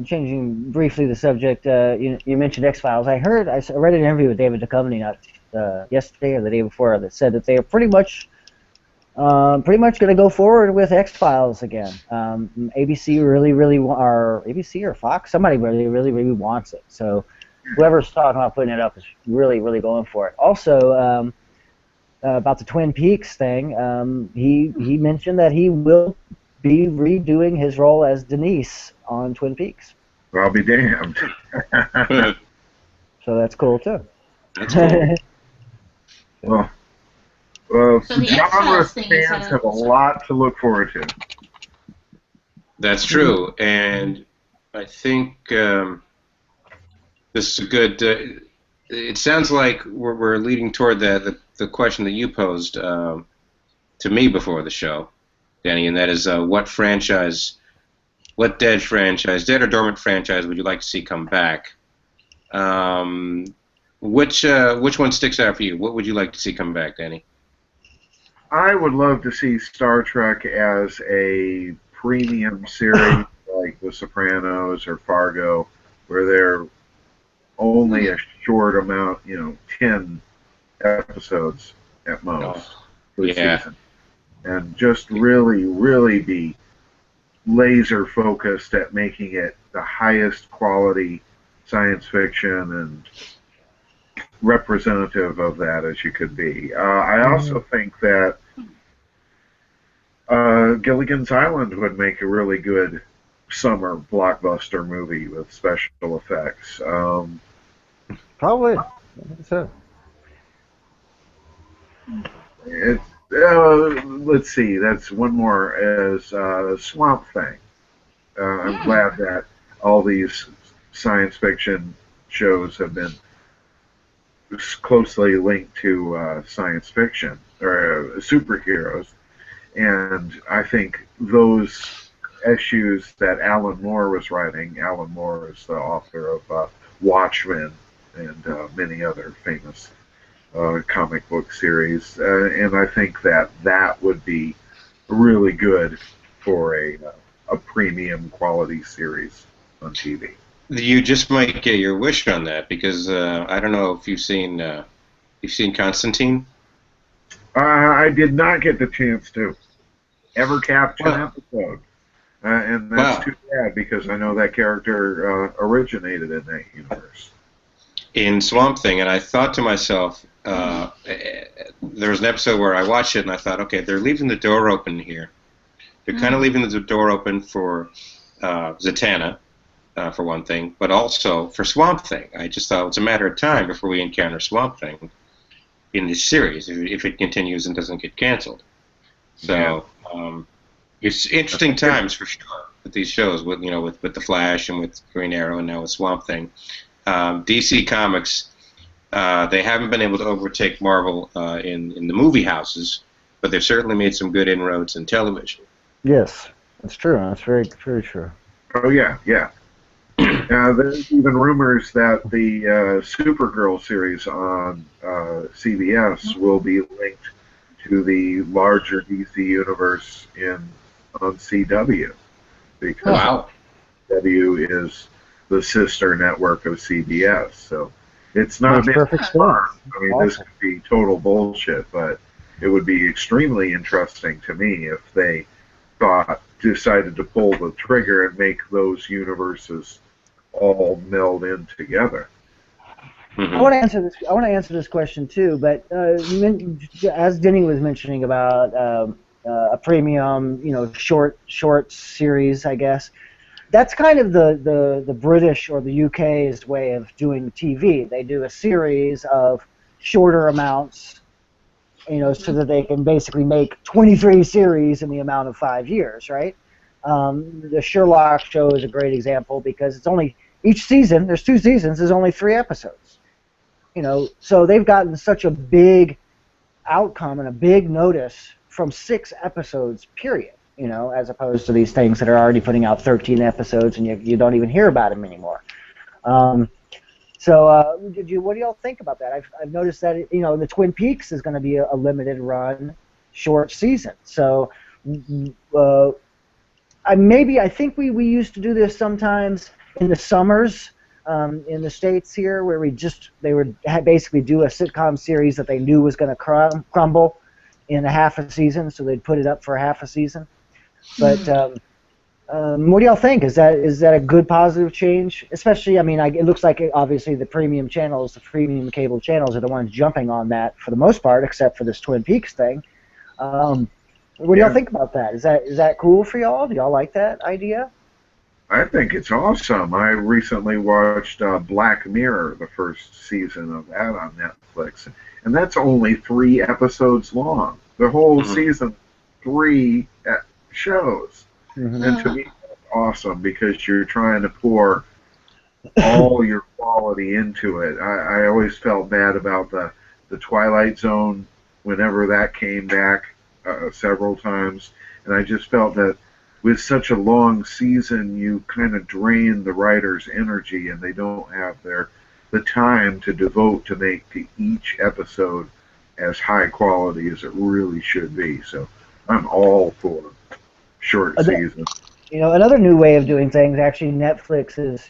changing briefly the subject, you mentioned X-Files. I read an interview with David Duchovny not yesterday or the day before that said that they are pretty much going to go forward with X-Files again. ABC ABC or Fox, somebody really wants it. So whoever's talking about putting it up is really going for it. Also, about the Twin Peaks thing, he mentioned that he will be redoing his role as Denise on Twin Peaks. I'll be damned. So that's cool too. That's cool. Well, So the genre X-Files thing is fans have a lot to look forward to. That's true, and I think this is a good. It sounds like we're leading toward the question that you posed to me before the show, Danny, and that is what dead or dormant franchise would you like to see come back? Which one sticks out for you? What would you like to see come back, Danny? I would love to see Star Trek as a premium series like The Sopranos or Fargo, where they're only a short amount, 10 episodes at most per yeah. season. And just really be laser focused at making it the highest quality science fiction and representative of that as you could be. I also think that Gilligan's Island would make a really good summer blockbuster movie with special effects. Probably. So. Let's see, that's one more as Swamp Thing. I'm glad that all these science fiction shows have been closely linked to science fiction or superheroes. And I think those issues that Alan Moore was writing, Alan Moore is the author of Watchmen and many other famous comic book series, and I think that would be really good for a premium quality series on TV. You just might get your wish on that because I don't know if you've seen Constantine. I did not get the chance to ever capture an episode, and that's too bad because I know that character originated in that universe. In Swamp Thing, and I thought to myself, there was an episode where I watched it and I thought, okay, they're leaving the door open here. They're kind of leaving the door open for Zatanna, for one thing, but also for Swamp Thing. I just thought it's a matter of time before we encounter Swamp Thing in this series, if it continues and doesn't get canceled. So it's interesting times for sure with these shows, with the Flash and with Green Arrow and now with Swamp Thing. DC Comics, they haven't been able to overtake Marvel in the movie houses, but they've certainly made some good inroads in television. Yes, that's true. That's very true. Oh yeah. There's even rumors that the Supergirl series on CBS will be linked to the larger DC universe on CW, because CW is the sister network of CBS. So it's not been confirmed. I mean, this could be total bullshit, but it would be extremely interesting to me if they decided to pull the trigger and make those universes all meld in together. I want to answer this question too, but as Denny was mentioning about a premium, short series, I guess. that's kind of the British or the UK's way of doing TV. They do a series of shorter amounts, so that they can basically make 23 series in the amount of 5 years, right? The Sherlock show is a great example because it's only each season. There's 2 seasons. There's only 3 episodes. So they've gotten such a big outcome and a big notice from 6 episodes, period. As opposed to these things that are already putting out 13 episodes and you don't even hear about them anymore. What do y'all think about that? I've noticed that the Twin Peaks is going to be a limited run, short season. So I think we used to do this sometimes in the summers in the States here, where they would basically do a sitcom series that they knew was going to crumble in a half a season, so they'd put it up for a half a season. But what do y'all think? Is that a good positive change? Especially, it looks like obviously the premium cable channels are the ones jumping on that for the most part, except for this Twin Peaks thing. What do y'all think about that? Is that cool for y'all? Do y'all like that idea? I think it's awesome. I recently watched Black Mirror, the first season of that on Netflix, and that's only 3 episodes long. The whole season, 3 shows. And to me, that's awesome because you're trying to pour all your quality into it. I always felt bad about the Twilight Zone whenever that came back several times, and I just felt that with such a long season, you kind of drain the writer's energy, and they don't have the time to devote to make each episode as high quality as it really should be. So I'm all for short seasons. Another new way of doing things. Actually, Netflix is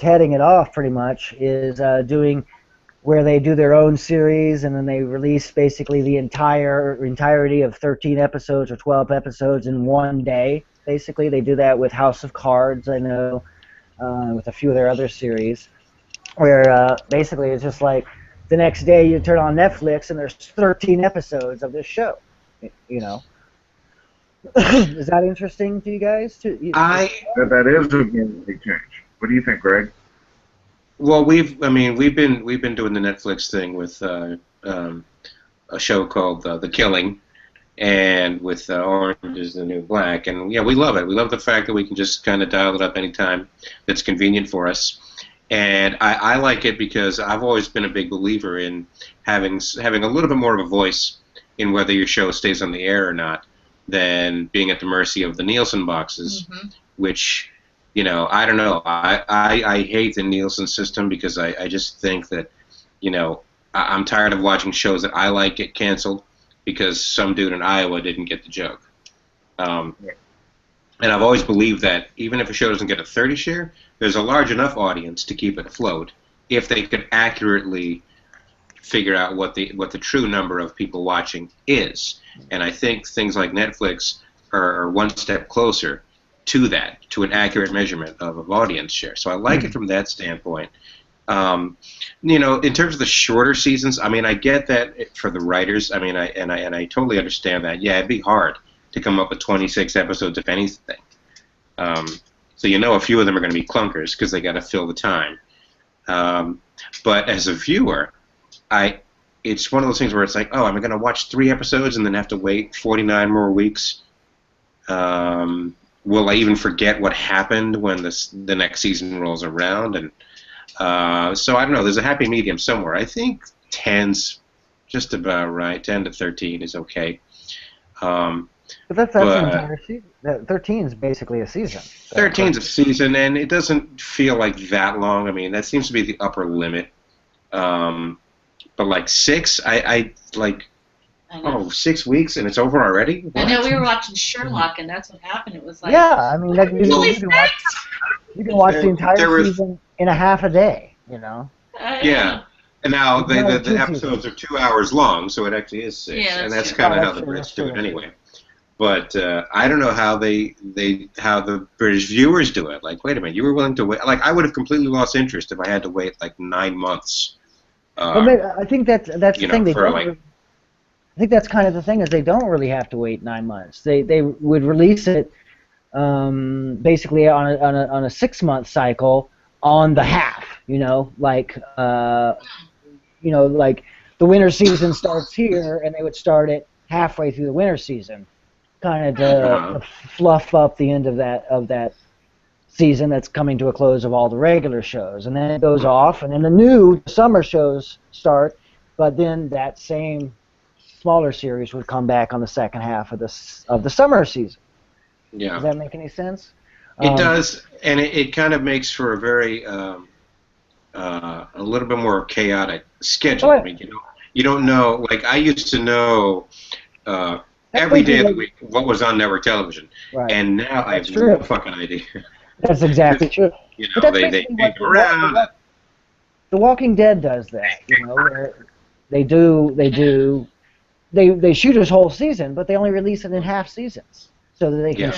heading it off pretty much. Is doing where they do their own series and then they release basically the entirety of 13 episodes or 12 episodes in one day. Basically, they do that with House of Cards. I know, with a few of their other series, where basically it's just like the next day you turn on Netflix and there's 13 episodes of this show. Is that interesting to you guys? That is a big change. What do you think, Greg? Well, we've been doing the Netflix thing with a show called The Killing, and with Orange is the New Black, and yeah, we love it. We love the fact that we can just kind of dial it up anytime that's convenient for us. And I like it because I've always been a big believer in having a little bit more of a voice in whether your show stays on the air or not, than being at the mercy of the Nielsen boxes, which, I don't know. I hate the Nielsen system because I just think that, I'm tired of watching shows that I like get canceled because some dude in Iowa didn't get the joke. And I've always believed that even if a show doesn't get a 30 share, there's a large enough audience to keep it afloat if they could accurately figure out what the true number of people watching is. And I think things like Netflix are one step closer to that, to an accurate measurement of audience share. So I like it from that standpoint. In terms of the shorter seasons, I get that for the writers. I totally understand that. Yeah, it'd be hard to come up with 26 episodes of anything. So a few of them are going to be clunkers because they got to fill the time. But as a viewer, it's one of those things where it's like, oh, I'm going to watch 3 episodes and then have to wait 49 more weeks. Will I even forget what happened when the next season rolls around? And so I don't know. There's a happy medium somewhere. I think 10's just about right. 10 to 13 is okay. But that's an entire season. 13 is basically a seaan. 13's a season, and it doesn't feel like that long. That seems to be the upper limit. But like 6, I 6 weeks and it's over already? What? I know, we were watching Sherlock and that's what happened. It was like, yeah, you can watch the entire season in a half a day, Yeah. And now the episodes are 2 hours long, so it actually is 6. Yeah, and that's kind of how the Brits do it anyway. But I don't know how how the British viewers do it. Like, wait a minute, you were willing to wait? Like, I would have completely lost interest if I had to wait like 9 months. I think that's the thing. think that's kind of the thing, is they don't really have to wait 9 months. They would release it basically on a 6-month cycle on the half. Like like the winter season starts here, and they would start it halfway through the winter season, kind of to fluff up the end of that season that's coming to a close of all the regular shows, and then it goes off, and then the new summer shows start. But then that same smaller series would come back on the second half of the summer season. Yeah. Does that make any sense? It does, and it kind of makes for a very a little bit more chaotic schedule. I mean, you don't know. Like, I used to know every day of the week what was on network television, and now I have no fucking idea. That's exactly true. They hang around. The Walking Dead does that. Where they shoot his whole season, but they only release it in half seasons, so that they can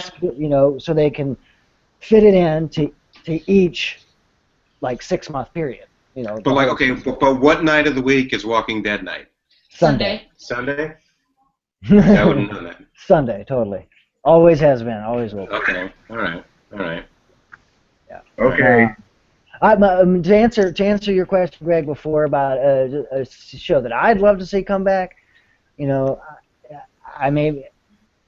so they can fit it in to each like 6-month period. But like, okay, but what night of the week is Walking Dead night? Sunday. Sunday? I wouldn't know that. Sunday, totally. Always has been. Always will be. Okay. All right. Yeah. Okay. To answer your question, Greg, before about a show that I'd love to see come back,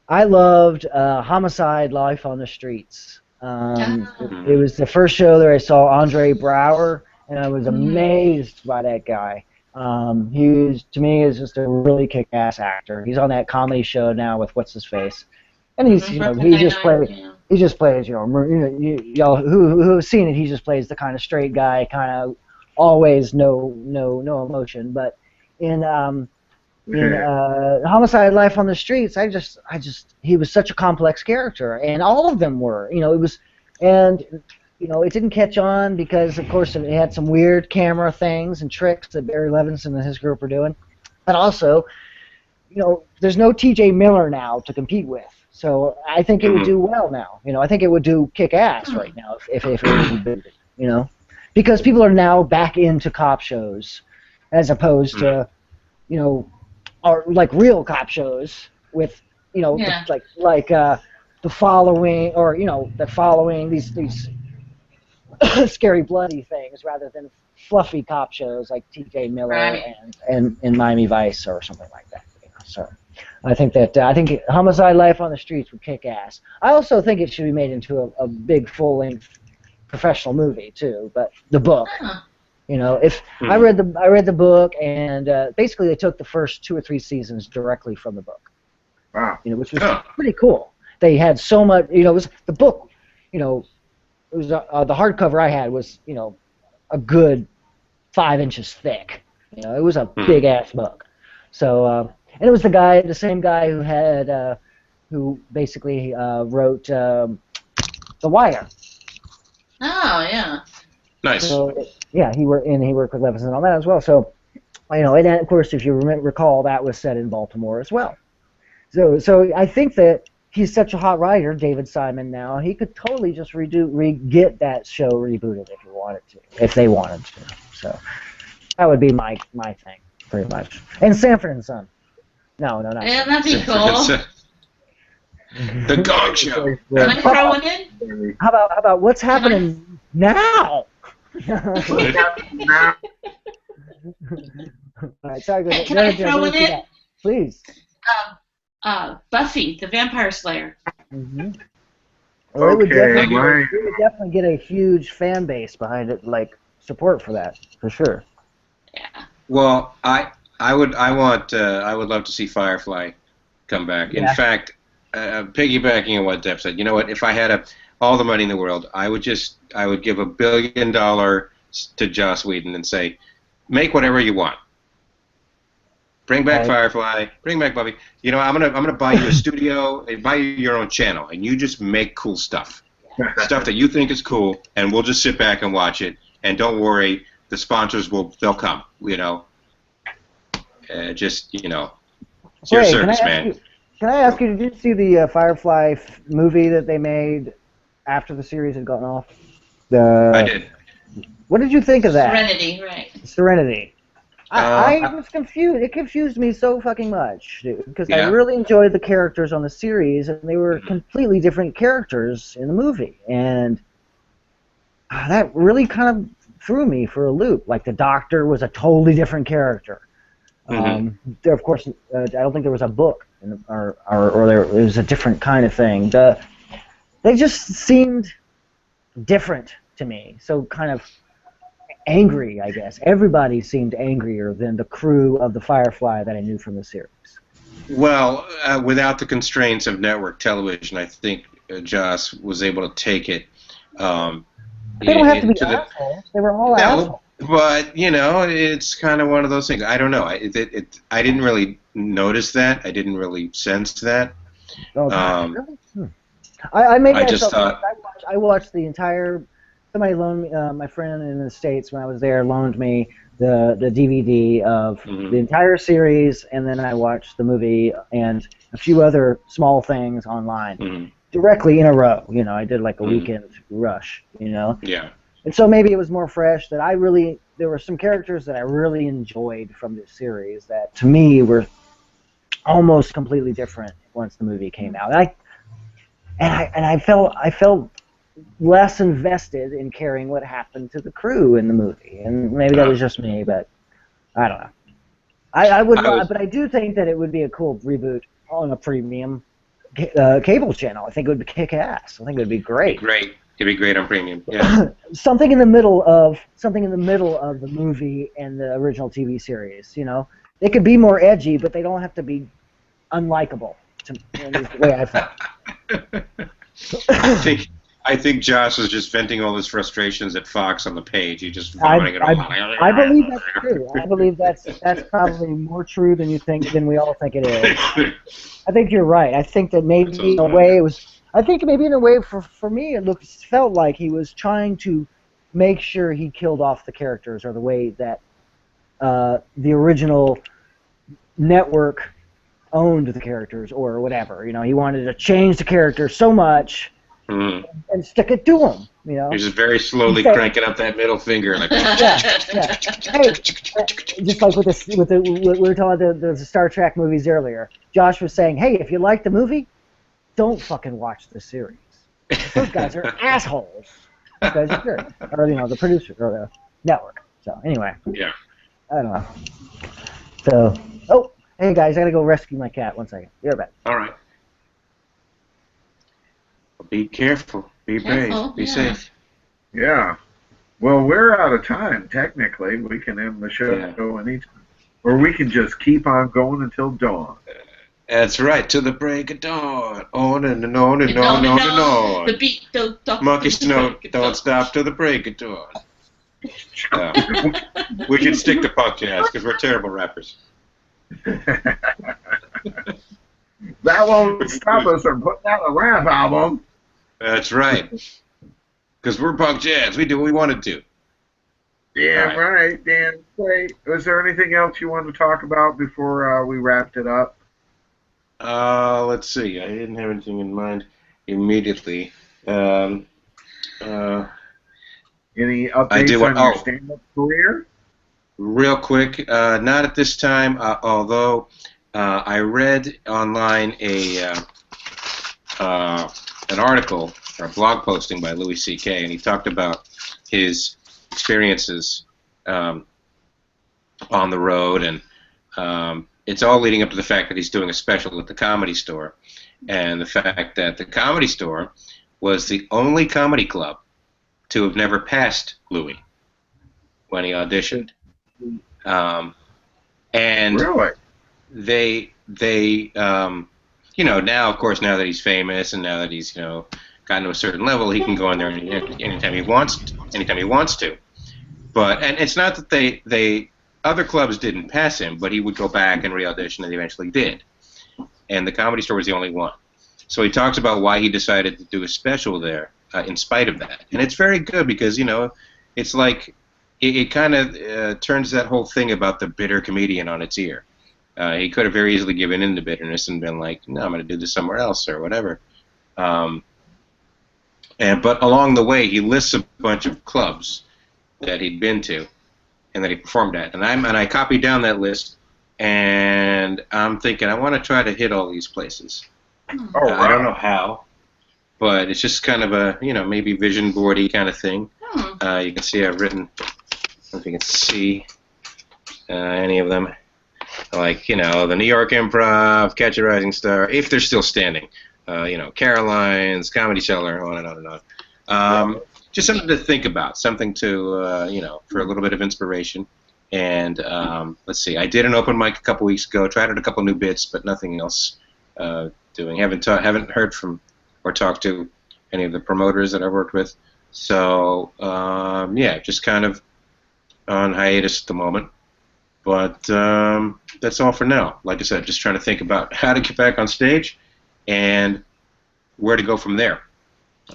I loved Homicide: Life on the Streets. It was the first show that I saw Andre Braugher, and I was amazed by that guy. To me, is just a really kick-ass actor. He's on that comedy show now with what's his face, and he just plays y'all who have seen it. He just plays the kind of straight guy, kind of always no emotion. But in Homicide: Life on the Streets, he was such a complex character, and all of them were. It didn't catch on because, of course, it had some weird camera things and tricks that Barry Levinson and his group were doing. But also, there's no T.J. Miller now to compete with, so I think it would do well now. I think it would do kick-ass right now if it was big, because people are now back into cop shows, as opposed to, or like real cop shows with, like the following, or the following these scary bloody things, rather than fluffy cop shows like T.J. Miller and Miami Vice or something like that. So I think Homicide: Life on the Streets would kick ass. I also think it should be made into a big full-length professional movie too. But the book, if I read the book, and basically they took the first 2 or 3 seasons directly from the book. Wow. Which was pretty cool. They had so much. It was the book. It was the hardcover I had was a good 5 inches thick. It was a big ass book. So and it was the same guy who had who basically wrote The Wire. Oh yeah. Nice. So, yeah, he worked with Levinson on that as well. So and then, of course, if you recall, that was set in Baltimore as well. So I think that he's such a hot writer, David Simon. Now he could totally just get that show rebooted if they wanted to. So that would be my thing, pretty much. And Sanford and Son. No, not. Yeah, that'd be cool. The Gong Show. Can I throw one in? How about what's happening now? All right, sorry. Can I throw one in? Please. Buffy, the Vampire Slayer. Mm-hmm. Well, it would definitely get a huge fan base behind it, like support for that, for sure. Yeah. Well, I would love to see Firefly come back. Yeah. In fact, piggybacking on what Deb said, you know what? If I had all the money in the world, I would give $1 billion to Joss Whedon and say, make whatever you want. Bring back Firefly. Bring back Buffy. I'm gonna buy you a studio and buy you your own channel, and you just make cool stuff, stuff that you think is cool, and we'll just sit back and watch it. And don't worry, the sponsors they'll come. It's your service, man. Can I ask you? Did you see the Firefly movie that they made after the series had gone off? I did. What did you think of that? Serenity, right? Serenity. I was confused. It confused me so fucking much because I Yeah. really enjoyed the characters on the series, and they were completely different characters in the movie, and that really kind of threw me for a loop. Like the Doctor was a totally different character. There, of course, I don't think there was a book, or there was a different kind of thing. They just seemed different to me. So kind of angry, I guess. Everybody seemed angrier than the crew of the Firefly that I knew from the series. Well, without the constraints of network television, I think Joss was able to take it. They don't have to be to the, assholes. They were all no, assholes. but you know, it's kind of one of those things. I don't know. I didn't really notice that. I didn't really sense that. Oh, God, really? I made I just myself. thought. I watched the entire. Somebody loaned me. My friend in the States when I was there loaned me the DVD of the entire series, and then I watched the movie and a few other small things online directly in a row. You know, I did like a weekend rush. You know. Yeah. And so maybe it was more fresh that there were some characters that I really enjoyed from this series that to me were almost completely different once the movie came out. And I felt less invested in caring what happened to the crew in the movie. And maybe that was just me, but I don't know. But I do think that it would be a cool reboot on a premium cable channel. I think it would kick ass. I think it would be great. It'd be great on premium. Yeah. something in the middle of the movie and the original TV series. You know, they could be more edgy, but they don't have to be unlikable. Is the way I felt. I think Josh was just venting all his frustrations at Fox on the page. He just vomiting it all out. I believe that's true. I believe that's probably more true than we all think it is. I think you're right. I think that maybe in a way it was. I think maybe in a way for me it felt like he was trying to make sure he killed off the characters or the way that the original network owned the characters or whatever. You know, he wanted to change the characters so much and stick it to them. You know, he's just very slowly cranking up that middle finger. Like, yeah. Hey, just like we were talking about the Star Trek movies earlier. Josh was saying, hey, if you like the movie, don't fucking watch the series. Those guys are assholes. Those guys are jerks. Or, you know, the producer or the network. So, anyway. Yeah. I don't know. So, hey guys, I gotta go rescue my cat. 1 second. Be right back. All right. Be careful. Be brave. Be safe. Yeah. Well, we're out of time, technically. We can end the show anytime. Or we can just keep on going until dawn. That's right, to the break of dawn. On and on and on and on. The beat don't stop. Monkeysnot, don't stop till the break of dawn. We should stick to punk jazz because we're terrible rappers. That won't stop us from putting out a rap album. That's right. Because we're punk jazz. We do what we want to do. Yeah, right. Dan, great. Was there anything else you wanted to talk about before we wrapped it up? Let's see. I didn't have anything in mind immediately. Any updates on your stand-up career? Real quick, not at this time, although I read online an article or a blog posting by Louis C.K., and he talked about his experiences on the road, and it's all leading up to the fact that he's doing a special at the Comedy Store, and the fact that the Comedy Store was the only comedy club to have never passed Louis when he auditioned. And really? They you know, now, of course, now that he's famous and now that he's, you know, gotten to a certain level, he can go in there anytime he wants to. But, and it's not that they other clubs didn't pass him, but he would go back and re-audition, and he eventually did. And the Comedy Store was the only one. So he talks about why he decided to do a special there in spite of that. And it's very good because, you know, it's like it kind of turns that whole thing about the bitter comedian on its ear. He could have very easily given in to bitterness and been like, no, I'm going to do this somewhere else or whatever. But along the way, he lists a bunch of clubs that he'd been to. and that he performed at. And I copied down that list, and I'm thinking I want to try to hit all these places. Oh, wow. I don't know how, but it's just kind of a, maybe vision boardy kind of thing. You can see I've written, I don't know if you can see any of them, like, the New York Improv, Catch a Rising Star, if they're still standing, Caroline's, Comedy Cellar, on and on and on. Just something to think about, something to, for a little bit of inspiration. And let's see, I did an open mic a couple weeks ago, tried out a couple new bits, but nothing else doing. Haven't heard from or talked to any of the promoters that I worked with. So, yeah, just kind of on hiatus at the moment. But that's all for now. Like I said, just trying to think about how to get back on stage and where to go from there.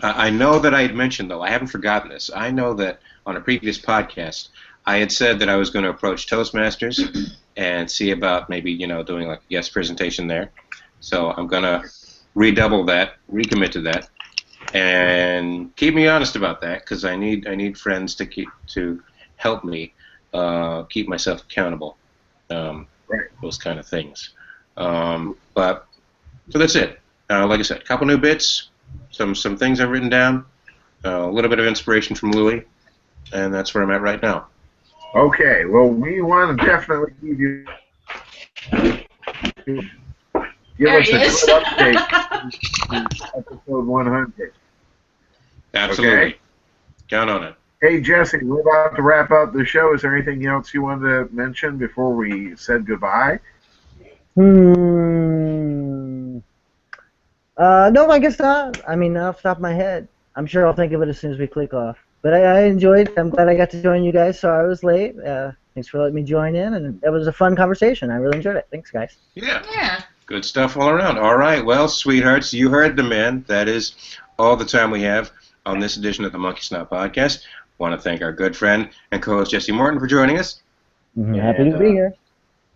I know that I had mentioned, though, I haven't forgotten this. I know that on a previous podcast, I had said that I was going to approach Toastmasters and see about maybe, doing like a guest presentation there. So I'm going to redouble that, recommit to that, and keep me honest about that, because I need friends to help me keep myself accountable. Those kind of things. But so that's it. Like I said, a couple new bits, some things I've written down, a little bit of inspiration from Louis, and that's where I'm at right now. Okay, well, we want to definitely give you There us he a is. good update to episode 100. Absolutely. Okay. Count on it. Hey, Jesse, we're about to wrap up the show. Is there anything else you wanted to mention before we said goodbye? No, I guess not. I mean, off the top of my head. I'm sure I'll think of it as soon as we click off. But I enjoyed it. I'm glad I got to join you guys. Sorry I was late. Thanks for letting me join in, and it was a fun conversation. I really enjoyed it. Thanks, guys. Yeah. Good stuff all around. All right, well, sweethearts, you heard the man. That is all the time we have on this edition of the Monkeysnot podcast. Want to thank our good friend and co-host Jesse Morton for joining us. Happy to be here.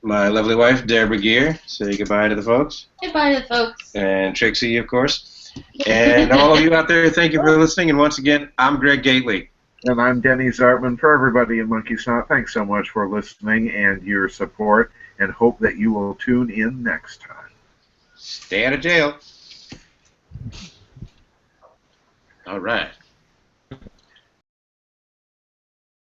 My lovely wife, Deborah Gear. Say goodbye to the folks. Goodbye, folks. And Trixie, of course. And all of you out there, thank you for listening. And once again, I'm Greg Gately. And I'm Denny Zartman. For everybody in Monkeysnot, thanks so much for listening and your support, and hope that you will tune in next time. Stay out of jail. All right.